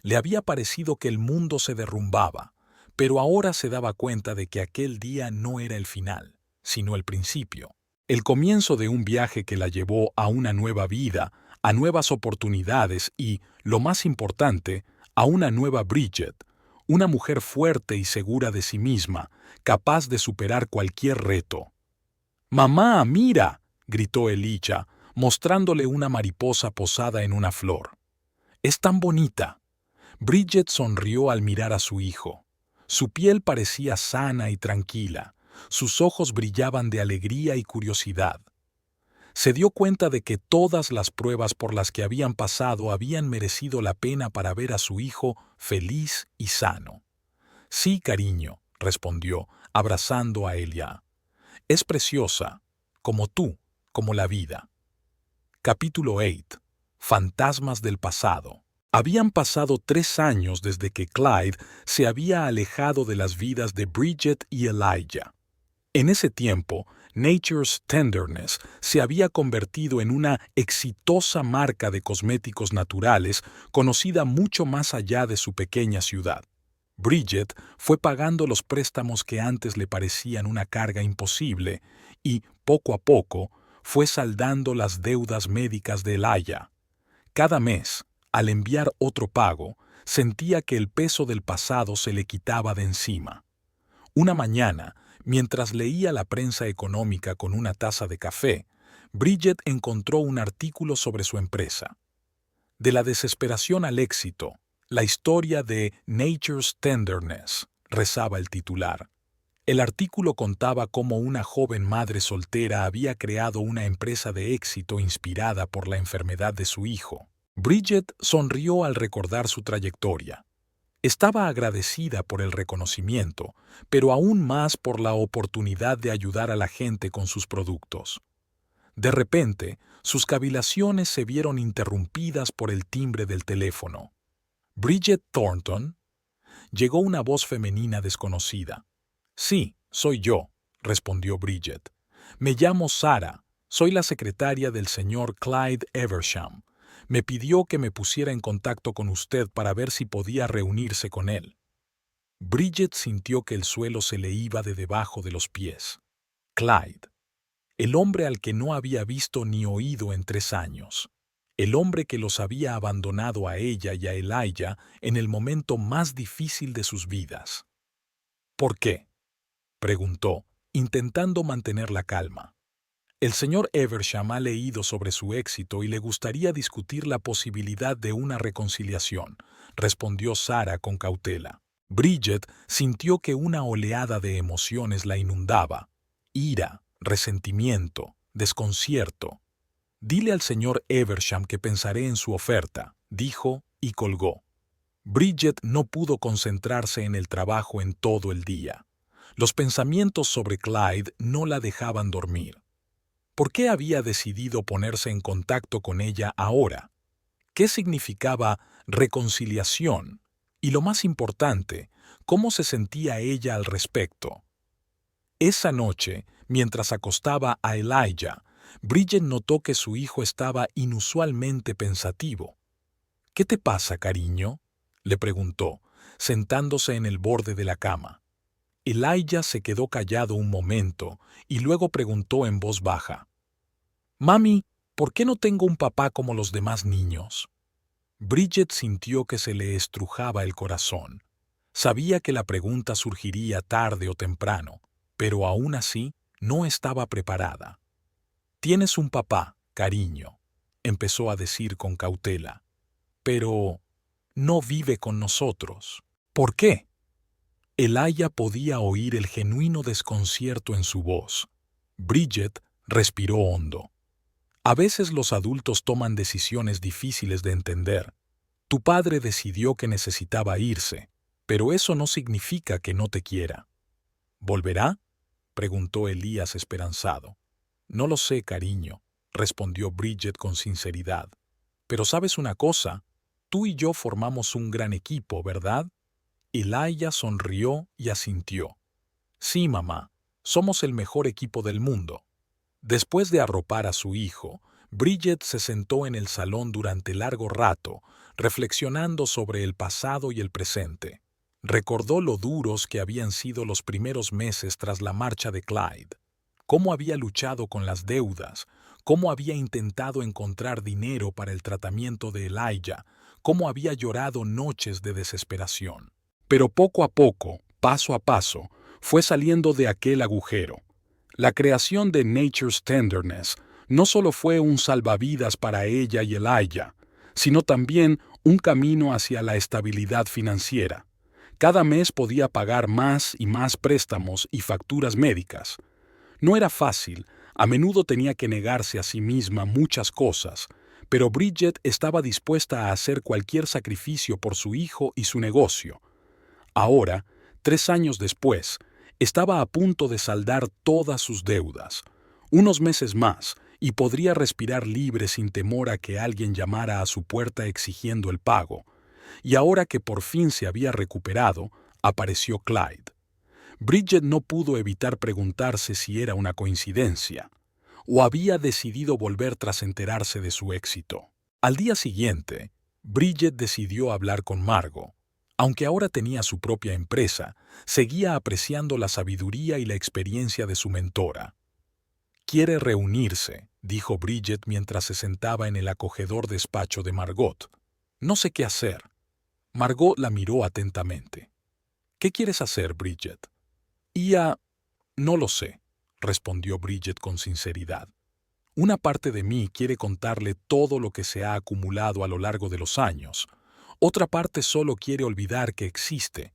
Le había parecido que el mundo se derrumbaba, pero ahora se daba cuenta de que aquel día no era el final, sino el principio. El comienzo de un viaje que la llevó a una nueva vida, a nuevas oportunidades y, lo más importante, a una nueva Bridget, una mujer fuerte y segura de sí misma, capaz de superar cualquier reto. «¡Mamá, mira!», gritó Elijah, mostrándole una mariposa posada en una flor. «Es tan bonita». Bridget sonrió al mirar a su hijo. Su piel parecía sana y tranquila, sus ojos brillaban de alegría y curiosidad. Se dio cuenta de que todas las pruebas por las que habían pasado habían merecido la pena para ver a su hijo feliz y sano. «Sí, cariño», respondió, abrazando a Elijah. «Es preciosa, como tú, como la vida». Capítulo 8. Fantasmas del pasado. Habían pasado 3 años desde que Clyde se había alejado de las vidas de Bridget y Elijah. En ese tiempo, Nature's Tenderness se había convertido en una exitosa marca de cosméticos naturales conocida mucho más allá de su pequeña ciudad. Bridget fue pagando los préstamos que antes le parecían una carga imposible y, poco a poco, fue saldando las deudas médicas de Elijah. Cada mes, al enviar otro pago, sentía que el peso del pasado se le quitaba de encima. Una mañana, mientras leía la prensa económica con una taza de café, Bridget encontró un artículo sobre su empresa. De la desesperación al éxito, la historia de Nature's Tenderness, rezaba el titular. El artículo contaba cómo una joven madre soltera había creado una empresa de éxito inspirada por la enfermedad de su hijo. Bridget sonrió al recordar su trayectoria. Estaba agradecida por el reconocimiento, pero aún más por la oportunidad de ayudar a la gente con sus productos. De repente, sus cavilaciones se vieron interrumpidas por el timbre del teléfono. «¿Bridget Thornton?», llegó una voz femenina desconocida. «Sí, soy yo», respondió Bridget. «Me llamo Sarah, soy la secretaria del señor Clyde Eversham. Me pidió que me pusiera en contacto con usted para ver si podía reunirse con él». Bridget sintió que el suelo se le iba de debajo de los pies. Clyde, el hombre al que no había visto ni oído en 3 años. El hombre que los había abandonado a ella y a Elijah en el momento más difícil de sus vidas. «¿Por qué?», preguntó, intentando mantener la calma. «El señor Eversham ha leído sobre su éxito y le gustaría discutir la posibilidad de una reconciliación», respondió Sarah con cautela. Bridget sintió que una oleada de emociones la inundaba. Ira, resentimiento, desconcierto. «Dile al señor Eversham que pensaré en su oferta», dijo y colgó. Bridget no pudo concentrarse en el trabajo en todo el día. Los pensamientos sobre Clyde no la dejaban dormir. ¿Por qué había decidido ponerse en contacto con ella ahora? ¿Qué significaba reconciliación? Y lo más importante, ¿cómo se sentía ella al respecto? Esa noche, mientras acostaba a Elijah, Bridget notó que su hijo estaba inusualmente pensativo. «¿Qué te pasa, cariño?», le preguntó, sentándose en el borde de la cama. Elijah se quedó callado un momento y luego preguntó en voz baja: «Mami, ¿por qué no tengo un papá como los demás niños?». Bridget sintió que se le estrujaba el corazón. Sabía que la pregunta surgiría tarde o temprano, pero aún así no estaba preparada. «Tienes un papá, cariño», empezó a decir con cautela, «pero no vive con nosotros». «¿Por qué?». Elijah podía oír el genuino desconcierto en su voz. Bridget respiró hondo. «A veces los adultos toman decisiones difíciles de entender. Tu padre decidió que necesitaba irse, pero eso no significa que no te quiera». «¿Volverá?», preguntó Elías esperanzado. «No lo sé, cariño», respondió Bridget con sinceridad. «Pero sabes una cosa, tú y yo formamos un gran equipo, ¿verdad?». Elijah sonrió y asintió. «Sí, mamá, somos el mejor equipo del mundo». Después de arropar a su hijo, Bridget se sentó en el salón durante largo rato, reflexionando sobre el pasado y el presente. Recordó lo duros que habían sido los primeros meses tras la marcha de Clyde. cómo había luchado con las deudas, cómo había intentado encontrar dinero para el tratamiento de Elijah, cómo había llorado noches de desesperación. Pero poco a poco, paso a paso, fue saliendo de aquel agujero. La creación de Nature's Tenderness no solo fue un salvavidas para ella y Elijah, sino también un camino hacia la estabilidad financiera. Cada mes podía pagar más y más préstamos y facturas médicas. No era fácil, a menudo tenía que negarse a sí misma muchas cosas, pero Bridget estaba dispuesta a hacer cualquier sacrificio por su hijo y su negocio. Ahora, 3 años después, estaba a punto de saldar todas sus deudas. Unos meses más, y podría respirar libre sin temor a que alguien llamara a su puerta exigiendo el pago. Y ahora que por fin se había recuperado, apareció Clyde. Bridget no pudo evitar preguntarse si era una coincidencia, o había decidido volver tras enterarse de su éxito. Al día siguiente, Bridget decidió hablar con Margot. Aunque ahora tenía su propia empresa, seguía apreciando la sabiduría y la experiencia de su mentora. «Quiere reunirse», dijo Bridget mientras se sentaba en el acogedor despacho de Margot. «No sé qué hacer». Margot la miró atentamente. «¿Qué quieres hacer, Bridget?» No lo sé», respondió Bridget con sinceridad. «Una parte de mí quiere contarle todo lo que se ha acumulado a lo largo de los años. Otra parte solo quiere olvidar que existe.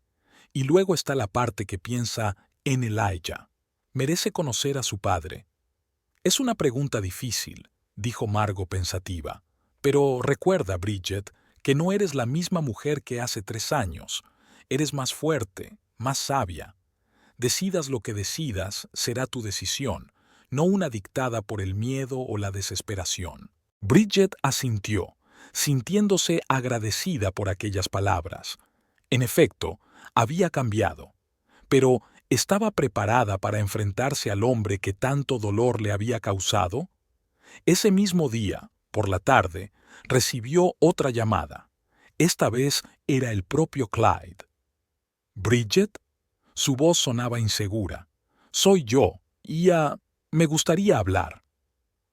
Y luego está la parte que piensa en Elijah. Merece conocer a su padre». «Es una pregunta difícil», dijo Margot pensativa. «Pero recuerda, Bridget, que no eres la misma mujer que hace 3 años. Eres más fuerte, más sabia. Decidas lo que decidas, será tu decisión, no una dictada por el miedo o la desesperación». Bridget asintió, sintiéndose agradecida por aquellas palabras. En efecto, había cambiado, pero ¿estaba preparada para enfrentarse al hombre que tanto dolor le había causado? Ese mismo día, por la tarde, recibió otra llamada. Esta vez era el propio Clyde. «¿Bridget?» Su voz sonaba insegura. «Soy yo, y me gustaría hablar».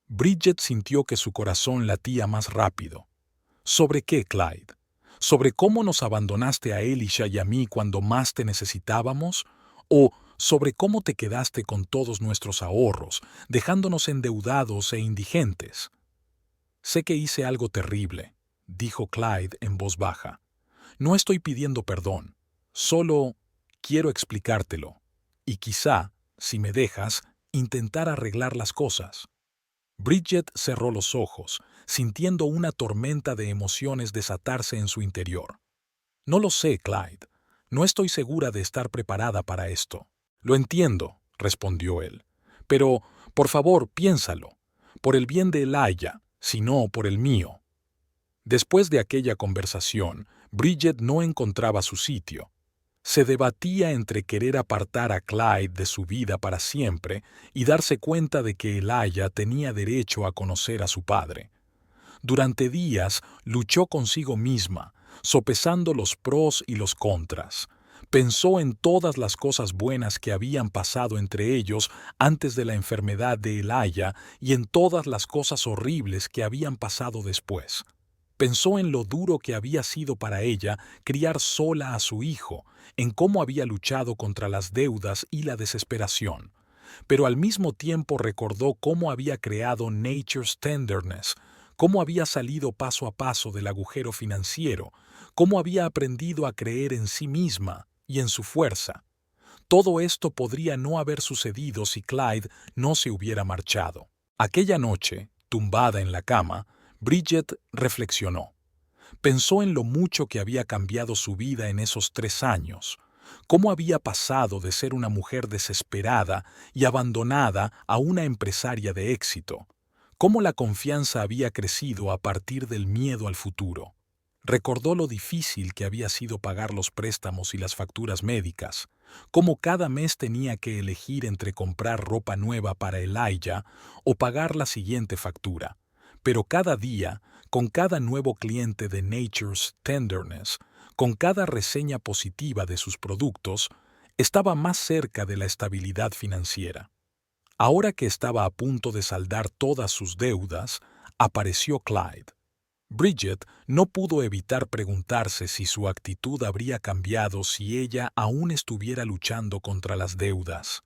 Bridget sintió que su corazón latía más rápido. «¿Sobre qué, Clyde? ¿Sobre cómo nos abandonaste a Elisha y a mí cuando más te necesitábamos? ¿O sobre cómo te quedaste con todos nuestros ahorros, dejándonos endeudados e indigentes?» «Sé que hice algo terrible», dijo Clyde en voz baja. «No estoy pidiendo perdón. Solo quiero explicártelo. Y quizá, si me dejas, intentar arreglar las cosas». Bridget cerró los ojos, sintiendo una tormenta de emociones desatarse en su interior. «No lo sé, Clyde. No estoy segura de estar preparada para esto». «Lo entiendo», respondió él. «Pero, por favor, piénsalo. Por el bien de Elijah, si no por el mío». Después de aquella conversación, Bridget no encontraba su sitio. Se debatía entre querer apartar a Clyde de su vida para siempre y darse cuenta de que Elijah tenía derecho a conocer a su padre. Durante días luchó consigo misma, sopesando los pros y los contras. Pensó en todas las cosas buenas que habían pasado entre ellos antes de la enfermedad de Elijah y en todas las cosas horribles que habían pasado después. Pensó en lo duro que había sido para ella criar sola a su hijo, en cómo había luchado contra las deudas y la desesperación. Pero al mismo tiempo recordó cómo había creado Nature's Tenderness, cómo había salido paso a paso del agujero financiero, cómo había aprendido a creer en sí misma y en su fuerza. Todo esto podría no haber sucedido si Clyde no se hubiera marchado. Aquella noche, tumbada en la cama, Bridget reflexionó. Pensó en lo mucho que había cambiado su vida en esos 3 años, cómo había pasado de ser una mujer desesperada y abandonada a una empresaria de éxito, cómo la confianza había crecido a partir del miedo al futuro. Recordó lo difícil que había sido pagar los préstamos y las facturas médicas, cómo cada mes tenía que elegir entre comprar ropa nueva para Elijah o pagar la siguiente factura. Pero cada día, con cada nuevo cliente de Nature's Tenderness, con cada reseña positiva de sus productos, estaba más cerca de la estabilidad financiera. Ahora que estaba a punto de saldar todas sus deudas, apareció Clyde. Bridget no pudo evitar preguntarse si su actitud habría cambiado si ella aún estuviera luchando contra las deudas.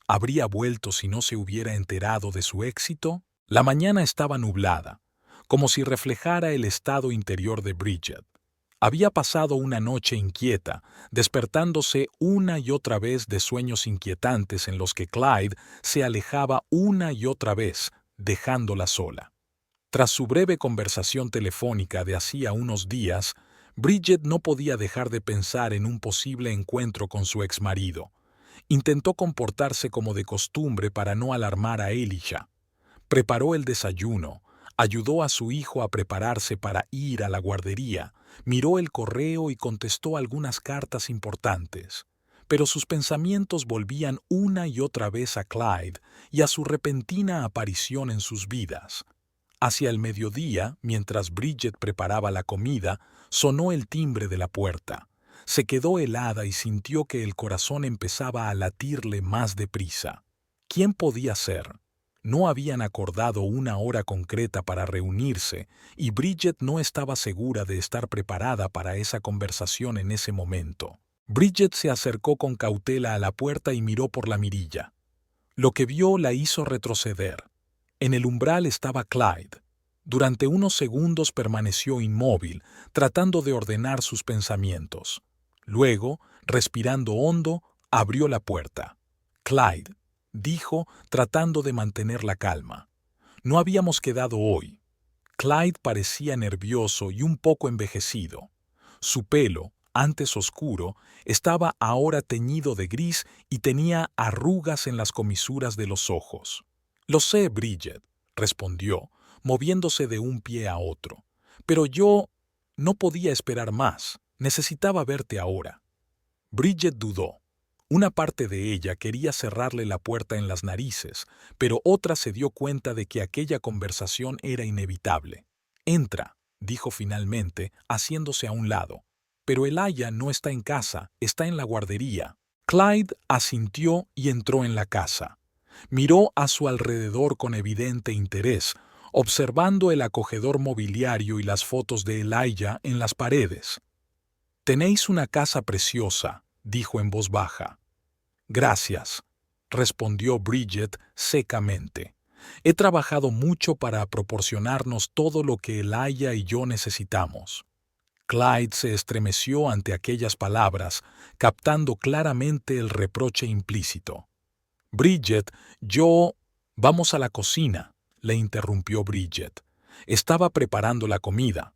¿Habría vuelto si no se hubiera enterado de su éxito? La mañana estaba nublada, como si reflejara el estado interior de Bridget. Había pasado una noche inquieta, despertándose una y otra vez de sueños inquietantes en los que Clyde se alejaba una y otra vez, dejándola sola. Tras su breve conversación telefónica de hacía unos días, Bridget no podía dejar de pensar en un posible encuentro con su exmarido. Intentó comportarse como de costumbre para no alarmar a Elisha. Preparó el desayuno, ayudó a su hijo a prepararse para ir a la guardería, miró el correo y contestó algunas cartas importantes. Pero sus pensamientos volvían una y otra vez a Clyde y a su repentina aparición en sus vidas. Hacia el mediodía, mientras Bridget preparaba la comida, sonó el timbre de la puerta. Se quedó helada y sintió que el corazón empezaba a latirle más deprisa. ¿Quién podía ser? No habían acordado una hora concreta para reunirse, y Bridget no estaba segura de estar preparada para esa conversación en ese momento. Bridget se acercó con cautela a la puerta y miró por la mirilla. Lo que vio la hizo retroceder. En el umbral estaba Clyde. Durante unos segundos permaneció inmóvil, tratando de ordenar sus pensamientos. Luego, respirando hondo, abrió la puerta. «Clyde», dijo, tratando de mantener la calma. «No habíamos quedado hoy». Clyde parecía nervioso y un poco envejecido. Su pelo, antes oscuro, estaba ahora teñido de gris y tenía arrugas en las comisuras de los ojos. «Lo sé, Bridget», respondió, moviéndose de un pie a otro. «Pero yo no podía esperar más. Necesitaba verte ahora». Bridget dudó. Una parte de ella quería cerrarle la puerta en las narices, pero otra se dio cuenta de que aquella conversación era inevitable. «Entra», dijo finalmente, haciéndose a un lado. «Pero Elijah no está en casa, está en la guardería». Clyde asintió y entró en la casa. Miró a su alrededor con evidente interés, observando el acogedor mobiliario y las fotos de Elijah en las paredes. «Tenéis una casa preciosa», dijo en voz baja. «Gracias», respondió Bridget secamente. «He trabajado mucho para proporcionarnos todo lo que Elijah y yo necesitamos». Clyde se estremeció ante aquellas palabras, captando claramente el reproche implícito. «Bridget, yo... Vamos a la cocina», le interrumpió Bridget. Estaba preparando la comida.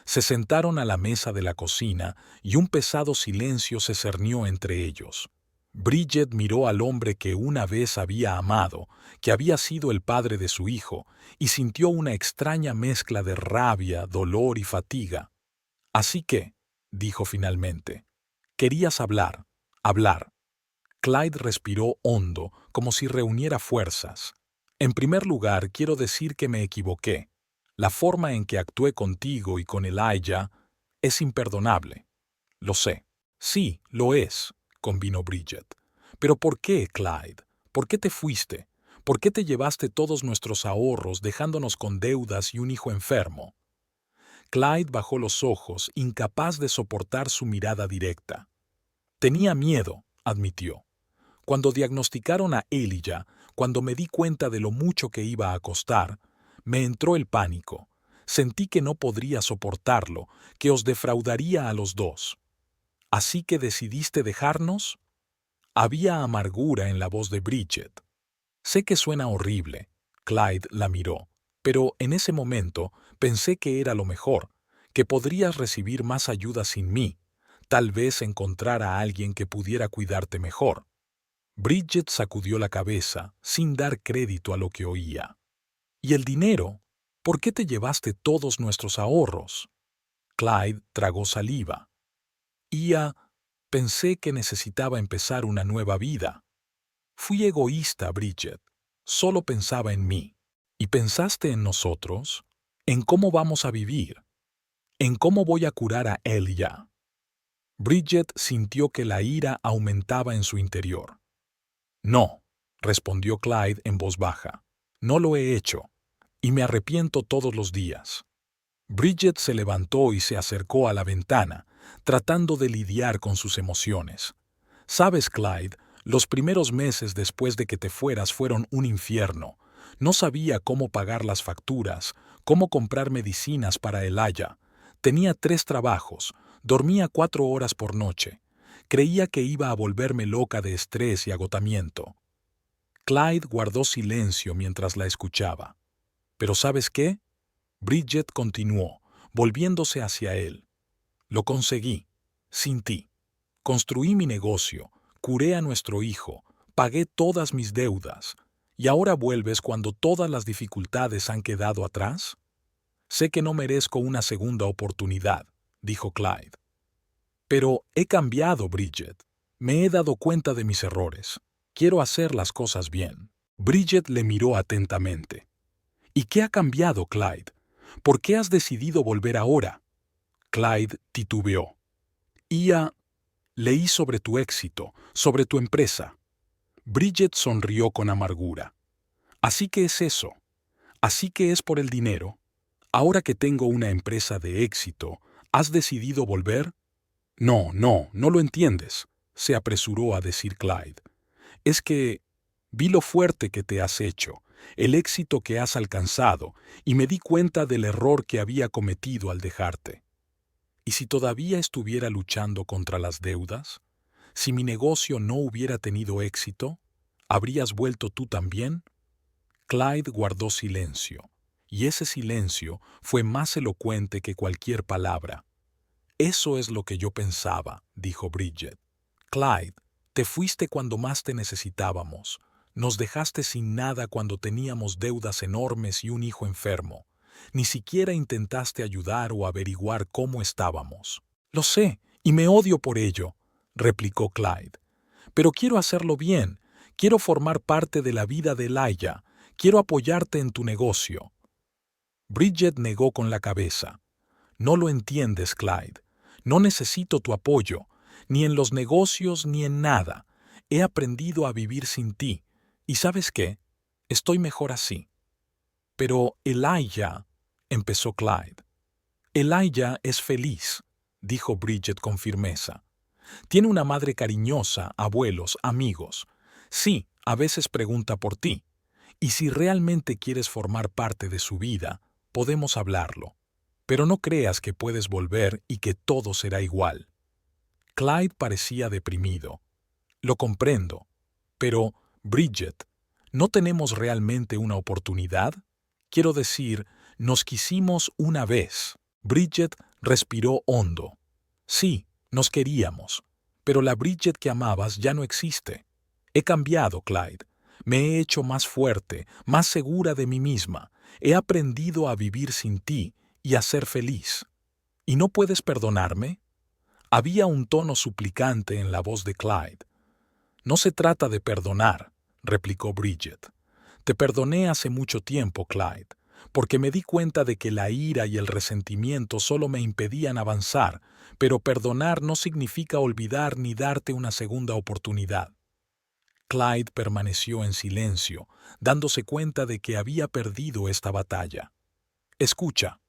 Se sentaron a la mesa de la cocina y un pesado silencio se cernió entre ellos. Bridget miró al hombre que una vez había amado, que había sido el padre de su hijo, y sintió una extraña mezcla de rabia, dolor y fatiga. «Así que», dijo finalmente, «querías hablar, hablar». Clyde respiró hondo, como si reuniera fuerzas. «En primer lugar, quiero decir que me equivoqué. La forma en que actué contigo y con Elijah es imperdonable». «Lo sé». «Sí, lo es», convino Bridget. «Pero ¿por qué, Clyde? ¿Por qué te fuiste? ¿Por qué te llevaste todos nuestros ahorros dejándonos con deudas y un hijo enfermo?» Clyde bajó los ojos, incapaz de soportar su mirada directa. «Tenía miedo», admitió. «Cuando diagnosticaron a Elijah, cuando me di cuenta de lo mucho que iba a costar, me entró el pánico. Sentí que no podría soportarlo, que os defraudaría a los dos». «¿Así que decidiste dejarnos?» Había amargura en la voz de Bridget. «Sé que suena horrible», Clyde la miró, «pero en ese momento pensé que era lo mejor, que podrías recibir más ayuda sin mí, tal vez encontrar a alguien que pudiera cuidarte mejor». Bridget sacudió la cabeza, sin dar crédito a lo que oía. «¿Y el dinero? ¿Por qué te llevaste todos nuestros ahorros?» Clyde tragó saliva. Pensé que necesitaba empezar una nueva vida. Fui egoísta, Bridget. Solo pensaba en mí. ¿Y pensaste en nosotros? ¿En cómo vamos a vivir? ¿En cómo voy a curar a Elijah?» Bridget sintió que la ira aumentaba en su interior. «No», respondió Clyde en voz baja. No lo he hecho, y me arrepiento todos los días. Bridget se levantó y se acercó a la ventana, tratando de lidiar con sus emociones. Sabes, Clyde, los primeros meses después de que te fueras fueron un infierno. No sabía cómo pagar las facturas, cómo comprar medicinas para Elijah. Tenía 3 trabajos, dormía 4 horas por noche. Creía que iba a volverme loca de estrés y agotamiento. Clyde guardó silencio mientras la escuchaba. ¿Pero sabes qué? Bridget continuó, volviéndose hacia él. Lo conseguí, sin ti. Construí mi negocio, curé a nuestro hijo, pagué todas mis deudas. ¿Y ahora vuelves cuando todas las dificultades han quedado atrás? Sé que no merezco una segunda oportunidad, dijo Clyde. Pero he cambiado, Bridget. Me he dado cuenta de mis errores. Quiero hacer las cosas bien. Bridget le miró atentamente. ¿Y qué ha cambiado, Clyde? ¿Por qué has decidido volver ahora? Clyde titubeó. Leí sobre tu éxito, sobre tu empresa. Bridget sonrió con amargura. Así que es eso. Así que es por el dinero. Ahora que tengo una empresa de éxito, ¿has decidido volver? No, no lo entiendes, se apresuró a decir Clyde. Es que vi lo fuerte que te has hecho, el éxito que has alcanzado, y me di cuenta del error que había cometido al dejarte. ¿Y si todavía estuviera luchando contra las deudas? Si mi negocio no hubiera tenido éxito, ¿habrías vuelto tú también? Clyde guardó silencio, y ese silencio fue más elocuente que cualquier palabra. Eso es lo que yo pensaba, dijo Bridget. Clyde, te fuiste cuando más te necesitábamos. Nos dejaste sin nada cuando teníamos deudas enormes y un hijo enfermo. Ni siquiera intentaste ayudar o averiguar cómo estábamos. Lo sé, y me odio por ello, replicó Clyde. Pero quiero hacerlo bien. Quiero formar parte de la vida de Elijah. Quiero apoyarte en tu negocio. Bridget negó con la cabeza. No lo entiendes, Clyde. No necesito tu apoyo, ni en los negocios ni en nada. He aprendido a vivir sin ti. ¿Y sabes qué? Estoy mejor así. Pero Elijah, empezó Clyde. Elijah es feliz, dijo Bridget con firmeza. Tiene una madre cariñosa, abuelos, amigos. Sí, a veces pregunta por ti. Y si realmente quieres formar parte de su vida, podemos hablarlo. Pero no creas que puedes volver y que todo será igual. Clyde parecía deprimido. Lo comprendo. Pero, Bridget, ¿no tenemos realmente una oportunidad? Quiero decir, nos quisimos una vez. Bridget respiró hondo. Sí, nos queríamos. Pero la Bridget que amabas ya no existe. He cambiado, Clyde. Me he hecho más fuerte, más segura de mí misma. He aprendido a vivir sin ti y a ser feliz. ¿Y no puedes perdonarme? Había un tono suplicante en la voz de Clyde. No se trata de perdonar, replicó Bridget. Te perdoné hace mucho tiempo, Clyde, porque me di cuenta de que la ira y el resentimiento solo me impedían avanzar, pero perdonar no significa olvidar ni darte una segunda oportunidad. Clyde permaneció en silencio, dándose cuenta de que había perdido esta batalla. Escucha,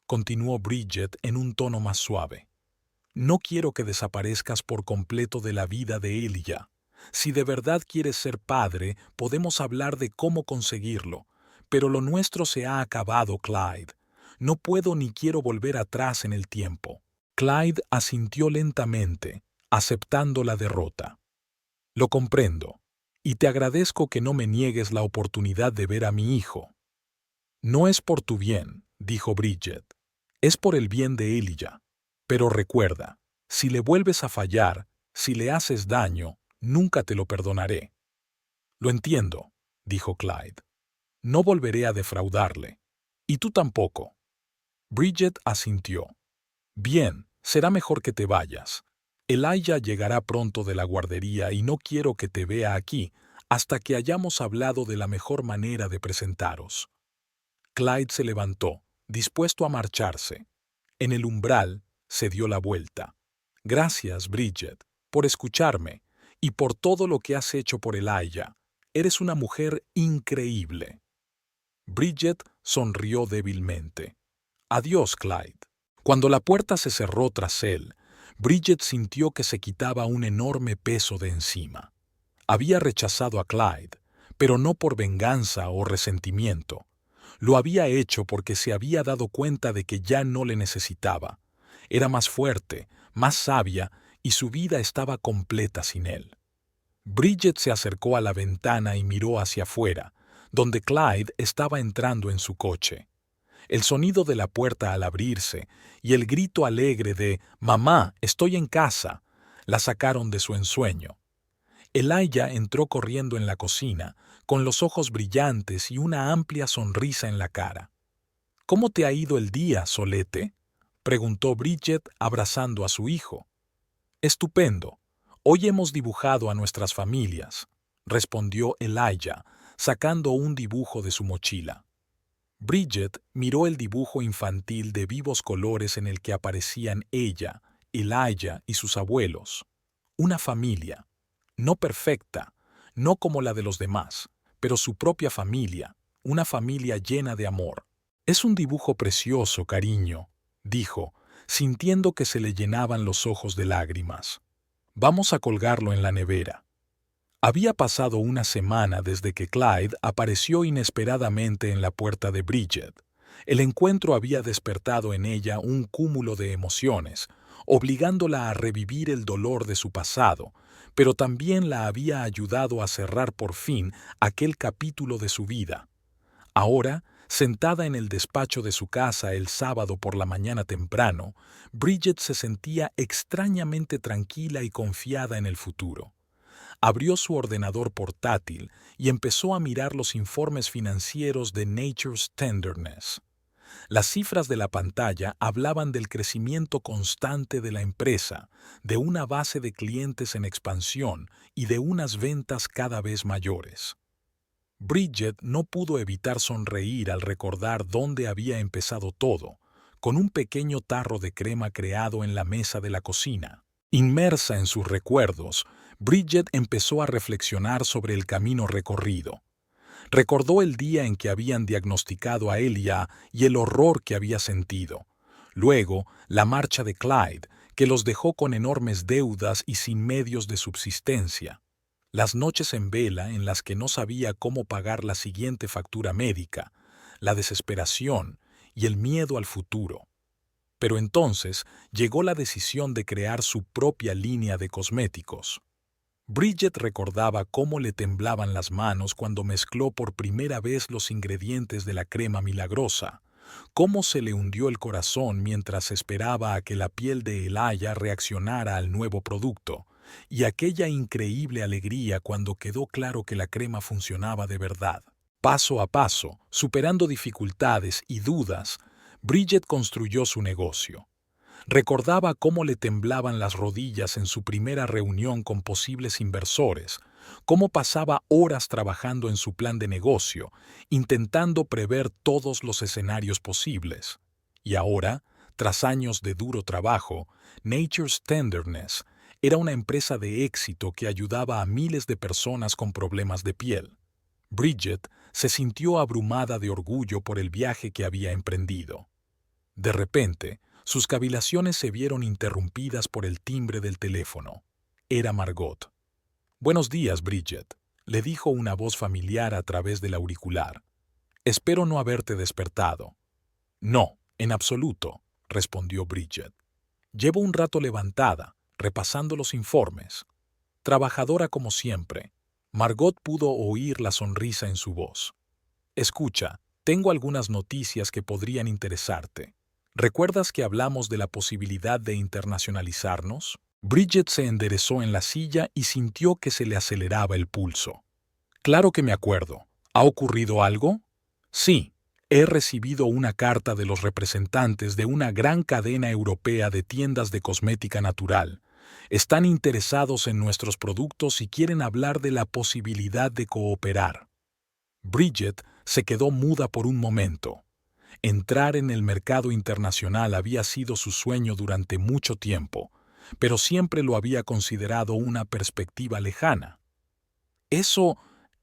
continuó Bridget en un tono más suave. No quiero que desaparezcas por completo de la vida de Elijah. Si de verdad quieres ser padre, podemos hablar de cómo conseguirlo. Pero lo nuestro se ha acabado, Clyde. No puedo ni quiero volver atrás en el tiempo. Clyde asintió lentamente, aceptando la derrota. Lo comprendo, y te agradezco que no me niegues la oportunidad de ver a mi hijo. No es por tu bien, dijo Bridget. Es por el bien de Elijah. Pero recuerda, si le vuelves a fallar, si le haces daño, nunca te lo perdonaré. Lo entiendo, dijo Clyde. No volveré a defraudarle. Y tú tampoco. Bridget asintió. Bien, será mejor que te vayas. Elijah llegará pronto de la guardería y no quiero que te vea aquí hasta que hayamos hablado de la mejor manera de presentaros. Clyde se levantó, dispuesto a marcharse. En el umbral, se dio la vuelta. Gracias, Bridget, por escucharme y por todo lo que has hecho por Elijah. Eres una mujer increíble. Bridget sonrió débilmente. Adiós, Clyde. Cuando la puerta se cerró tras él, Bridget sintió que se quitaba un enorme peso de encima. Había rechazado a Clyde, pero no por venganza o resentimiento. Lo había hecho porque se había dado cuenta de que ya no le necesitaba. Era más fuerte, más sabia, y su vida estaba completa sin él. Bridget se acercó a la ventana y miró hacia afuera, donde Clyde estaba entrando en su coche. El sonido de la puerta al abrirse y el grito alegre de «Mamá, estoy en casa» la sacaron de su ensueño. Elijah entró corriendo en la cocina, con los ojos brillantes y una amplia sonrisa en la cara. «¿Cómo te ha ido el día, Solete?», preguntó Bridget abrazando a su hijo. «Estupendo. Hoy hemos dibujado a nuestras familias», respondió Elijah, sacando un dibujo de su mochila. Bridget miró el dibujo infantil de vivos colores en el que aparecían ella, Elijah y sus abuelos. Una familia. No perfecta, no como la de los demás, pero su propia familia, una familia llena de amor. «Es un dibujo precioso, cariño», dijo, sintiendo que se le llenaban los ojos de lágrimas. «Vamos a colgarlo en la nevera». Había pasado una semana desde que Clyde apareció inesperadamente en la puerta de Bridget. El encuentro había despertado en ella un cúmulo de emociones, obligándola a revivir el dolor de su pasado, pero también la había ayudado a cerrar por fin aquel capítulo de su vida. Ahora, sentada en el despacho de su casa el sábado por la mañana temprano, Bridget se sentía extrañamente tranquila y confiada en el futuro. Abrió su ordenador portátil y empezó a mirar los informes financieros de Nature's Tenderness. Las cifras de la pantalla hablaban del crecimiento constante de la empresa, de una base de clientes en expansión y de unas ventas cada vez mayores. Bridget no pudo evitar sonreír al recordar dónde había empezado todo, con un pequeño tarro de crema creado en la mesa de la cocina. Inmersa en sus recuerdos, Bridget empezó a reflexionar sobre el camino recorrido. Recordó el día en que habían diagnosticado a Elia y el horror que había sentido. Luego, la marcha de Clyde, que los dejó con enormes deudas y sin medios de subsistencia. Las noches en vela en las que no sabía cómo pagar la siguiente factura médica, la desesperación y el miedo al futuro. Pero entonces llegó la decisión de crear su propia línea de cosméticos. Bridget recordaba cómo le temblaban las manos cuando mezcló por primera vez los ingredientes de la crema milagrosa, cómo se le hundió el corazón mientras esperaba a que la piel de Elijah reaccionara al nuevo producto, y aquella increíble alegría cuando quedó claro que la crema funcionaba de verdad. Paso a paso, superando dificultades y dudas, Bridget construyó su negocio. Recordaba cómo le temblaban las rodillas en su primera reunión con posibles inversores, cómo pasaba horas trabajando en su plan de negocio, intentando prever todos los escenarios posibles. Y ahora, tras años de duro trabajo, Nature's Tenderness era una empresa de éxito que ayudaba a miles de personas con problemas de piel. Bridget se sintió abrumada de orgullo por el viaje que había emprendido. De repente, sus cavilaciones se vieron interrumpidas por el timbre del teléfono. Era Margot. «Buenos días, Bridget», le dijo una voz familiar a través del auricular. «Espero no haberte despertado». «No, en absoluto», respondió Bridget. «Llevo un rato levantada, repasando los informes. Trabajadora como siempre». Margot pudo oír la sonrisa en su voz. «Escucha, tengo algunas noticias que podrían interesarte. ¿Recuerdas que hablamos de la posibilidad de internacionalizarnos?» Bridget se enderezó en la silla y sintió que se le aceleraba el pulso. «Claro que me acuerdo. ¿Ha ocurrido algo?» «Sí. He recibido una carta de los representantes de una gran cadena europea de tiendas de cosmética natural. Están interesados en nuestros productos y quieren hablar de la posibilidad de cooperar». Bridget se quedó muda por un momento. Entrar en el mercado internacional había sido su sueño durante mucho tiempo, pero siempre lo había considerado una perspectiva lejana.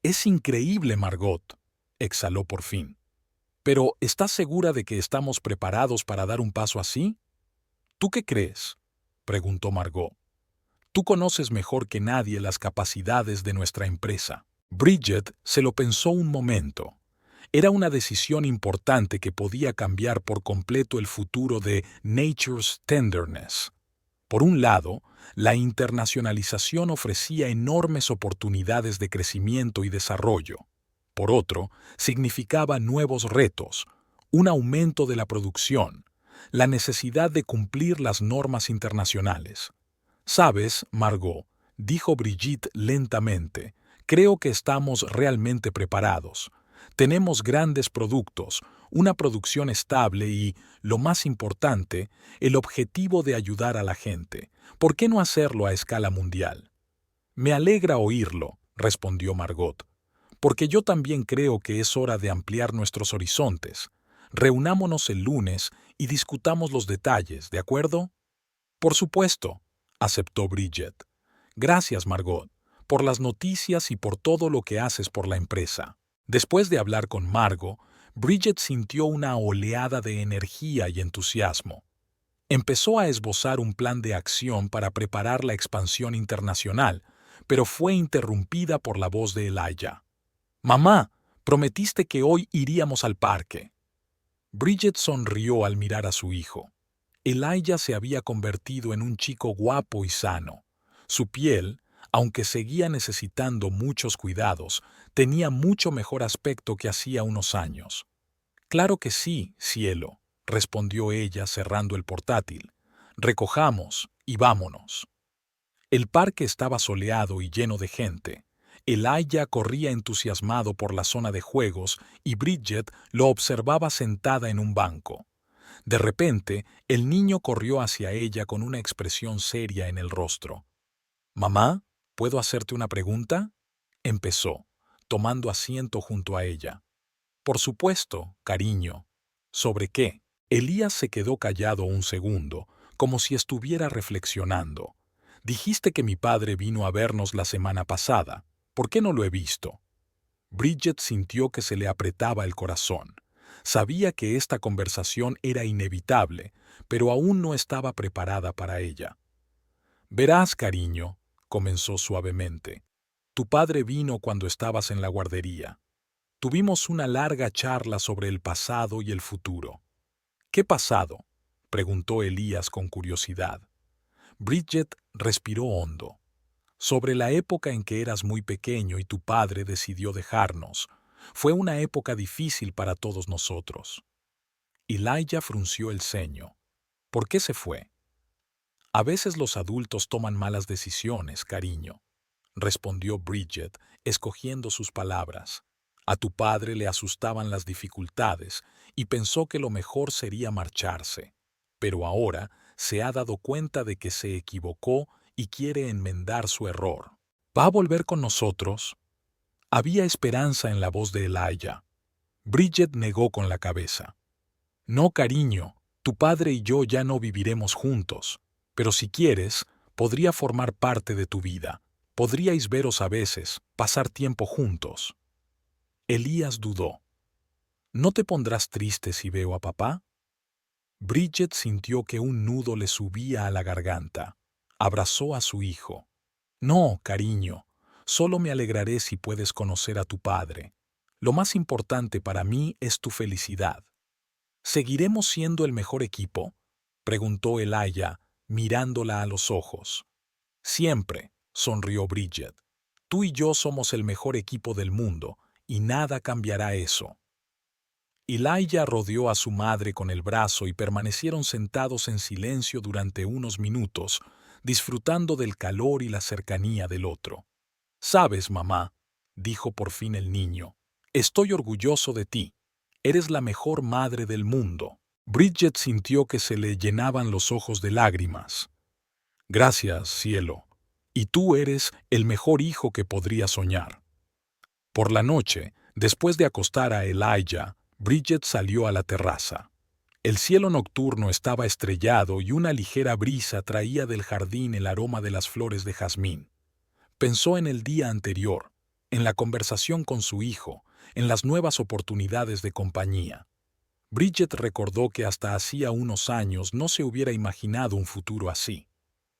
Es increíble, Margot, exhaló por fin. Pero, ¿estás segura de que estamos preparados para dar un paso así? ¿Tú qué crees?, preguntó Margot. Tú conoces mejor que nadie las capacidades de nuestra empresa. Bridget se lo pensó un momento. Era una decisión importante que podía cambiar por completo el futuro de Nature's Tenderness. Por un lado, la internacionalización ofrecía enormes oportunidades de crecimiento y desarrollo. Por otro, significaba nuevos retos, un aumento de la producción, la necesidad de cumplir las normas internacionales. «Sabes, Margot», dijo Brigitte lentamente, «creo que estamos realmente preparados. Tenemos grandes productos, una producción estable y, lo más importante, el objetivo de ayudar a la gente. ¿Por qué no hacerlo a escala mundial?» «Me alegra oírlo», respondió Margot, «porque yo también creo que es hora de ampliar nuestros horizontes. Reunámonos el lunes y discutamos los detalles, ¿de acuerdo?» «Por supuesto», aceptó Bridget. «Gracias, Margot, por las noticias y por todo lo que haces por la empresa». Después de hablar con Margot, Bridget sintió una oleada de energía y entusiasmo. Empezó a esbozar un plan de acción para preparar la expansión internacional, pero fue interrumpida por la voz de Elijah. «Mamá, prometiste que hoy iríamos al parque». Bridget sonrió al mirar a su hijo. Elijah se había convertido en un chico guapo y sano. Su piel, aunque seguía necesitando muchos cuidados, tenía mucho mejor aspecto que hacía unos años. «Claro que sí, cielo», respondió ella cerrando el portátil. «Recojamos y vámonos». El parque estaba soleado y lleno de gente. Elijah corría entusiasmado por la zona de juegos y Bridget lo observaba sentada en un banco. De repente, el niño corrió hacia ella con una expresión seria en el rostro. «Mamá, ¿puedo hacerte una pregunta?», empezó, tomando asiento junto a ella. «Por supuesto, cariño». «¿Sobre qué?». Elías se quedó callado un segundo, como si estuviera reflexionando. «Dijiste que mi padre vino a vernos la semana pasada. ¿Por qué no lo he visto?». Bridget sintió que se le apretaba el corazón. Sabía que esta conversación era inevitable, pero aún no estaba preparada para ella. «Verás, cariño», comenzó suavemente. «Tu padre vino cuando estabas en la guardería. Tuvimos una larga charla sobre el pasado y el futuro». «¿Qué pasado?», preguntó Elías con curiosidad. Bridget respiró hondo. «Sobre la época en que eras muy pequeño y tu padre decidió dejarnos. Fue una época difícil para todos nosotros». Elijah frunció el ceño. «¿Por qué se fue?». «A veces los adultos toman malas decisiones, cariño», respondió Bridget, escogiendo sus palabras. «A tu padre le asustaban las dificultades y pensó que lo mejor sería marcharse. Pero ahora se ha dado cuenta de que se equivocó y quiere enmendar su error. ¿Va a volver con nosotros?». Había esperanza en la voz de Elijah. Bridget negó con la cabeza. «No, cariño, tu padre y yo ya no viviremos juntos, pero si quieres, podría formar parte de tu vida. Podríais veros a veces, pasar tiempo juntos». Elías dudó. «¿No te pondrás triste si veo a papá?». Bridget sintió que un nudo le subía a la garganta. Abrazó a su hijo. «No, cariño, solo me alegraré si puedes conocer a tu padre. Lo más importante para mí es tu felicidad». «¿Seguiremos siendo el mejor equipo?», preguntó Elijah, mirándola a los ojos. «Siempre», sonrió Bridget. «Tú y yo somos el mejor equipo del mundo, y nada cambiará eso». Elijah rodeó a su madre con el brazo y permanecieron sentados en silencio durante unos minutos, disfrutando del calor y la cercanía del otro. «Sabes, mamá», dijo por fin el niño, «estoy orgulloso de ti. Eres la mejor madre del mundo». Bridget sintió que se le llenaban los ojos de lágrimas. «Gracias, cielo. Y tú eres el mejor hijo que podría soñar». Por la noche, después de acostar a Elijah, Bridget salió a la terraza. El cielo nocturno estaba estrellado y una ligera brisa traía del jardín el aroma de las flores de jazmín. Pensó en el día anterior, en la conversación con su hijo, en las nuevas oportunidades de compañía. Bridget recordó que hasta hacía unos años no se hubiera imaginado un futuro así.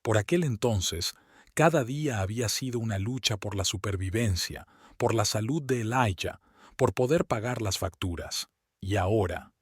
Por aquel entonces, cada día había sido una lucha por la supervivencia, por la salud de Elijah, por poder pagar las facturas. Y ahora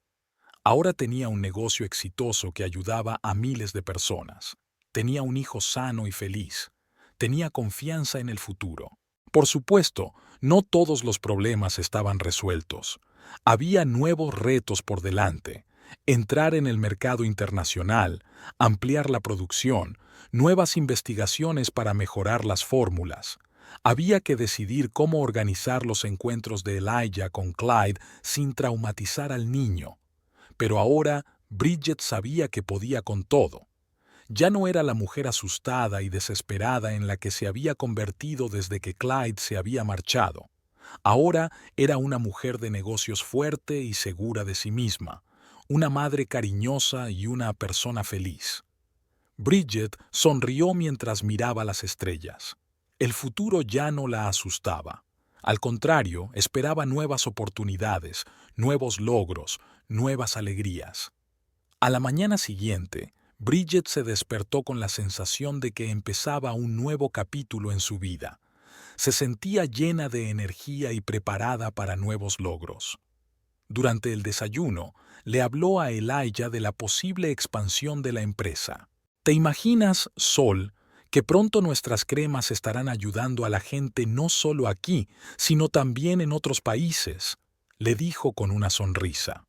tenía un negocio exitoso que ayudaba a miles de personas. Tenía un hijo sano y feliz. Tenía confianza en el futuro. Por supuesto, no todos los problemas estaban resueltos. Había nuevos retos por delante. Entrar en el mercado internacional, ampliar la producción, nuevas investigaciones para mejorar las fórmulas. Había que decidir cómo organizar los encuentros de Elijah con Clyde sin traumatizar al niño. Pero ahora Bridget sabía que podía con todo. Ya no era la mujer asustada y desesperada en la que se había convertido desde que Clyde se había marchado. Ahora era una mujer de negocios fuerte y segura de sí misma, una madre cariñosa y una persona feliz. Bridget sonrió mientras miraba las estrellas. El futuro ya no la asustaba. Al contrario, esperaba nuevas oportunidades, nuevos logros, nuevas alegrías. A la mañana siguiente, Bridget se despertó con la sensación de que empezaba un nuevo capítulo en su vida. Se sentía llena de energía y preparada para nuevos logros. Durante el desayuno, le habló a Elijah de la posible expansión de la empresa. ¿Te imaginas, Sol, que pronto nuestras cremas estarán ayudando a la gente no solo aquí, sino también en otros países?, le dijo con una sonrisa.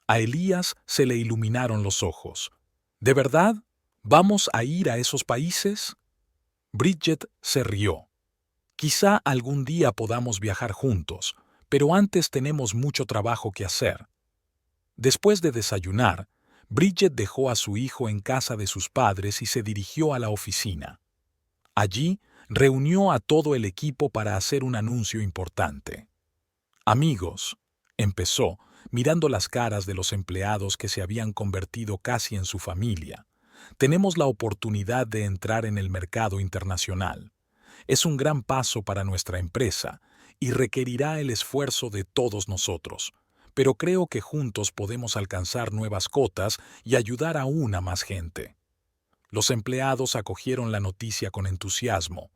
A Elías se le iluminaron los ojos. ¿De verdad? ¿Vamos a ir a esos países? Bridget se rió. Quizá algún día podamos viajar juntos, pero antes tenemos mucho trabajo que hacer. Después de desayunar, Bridget dejó a su hijo en casa de sus padres y se dirigió a la oficina. Allí, reunió a todo el equipo para hacer un anuncio importante. Amigos, empezó, mirando las caras de los empleados que se habían convertido casi en su familia. Tenemos la oportunidad de entrar en el mercado internacional. Es un gran paso para nuestra empresa y requerirá el esfuerzo de todos nosotros, pero creo que juntos podemos alcanzar nuevas cotas y ayudar aún a más gente. Los empleados acogieron la noticia con entusiasmo.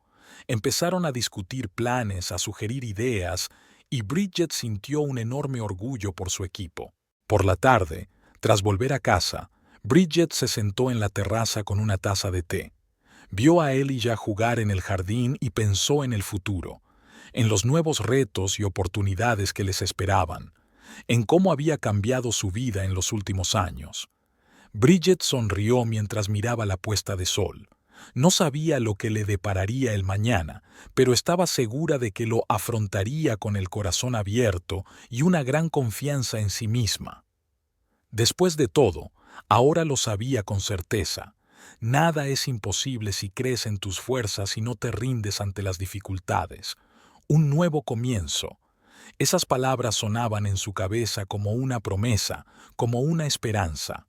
Empezaron a discutir planes, a sugerir ideas, y Bridget sintió un enorme orgullo por su equipo. Por la tarde, tras volver a casa, Bridget se sentó en la terraza con una taza de té. Vio a Elijah jugar en el jardín y pensó en el futuro, en los nuevos retos y oportunidades que les esperaban, en cómo había cambiado su vida en los últimos años. Bridget sonrió mientras miraba la puesta de sol. No sabía lo que le depararía el mañana, pero estaba segura de que lo afrontaría con el corazón abierto y una gran confianza en sí misma. Después de todo, ahora lo sabía con certeza. Nada es imposible si crees en tus fuerzas y no te rindes ante las dificultades. Un nuevo comienzo. Esas palabras sonaban en su cabeza como una promesa, como una esperanza.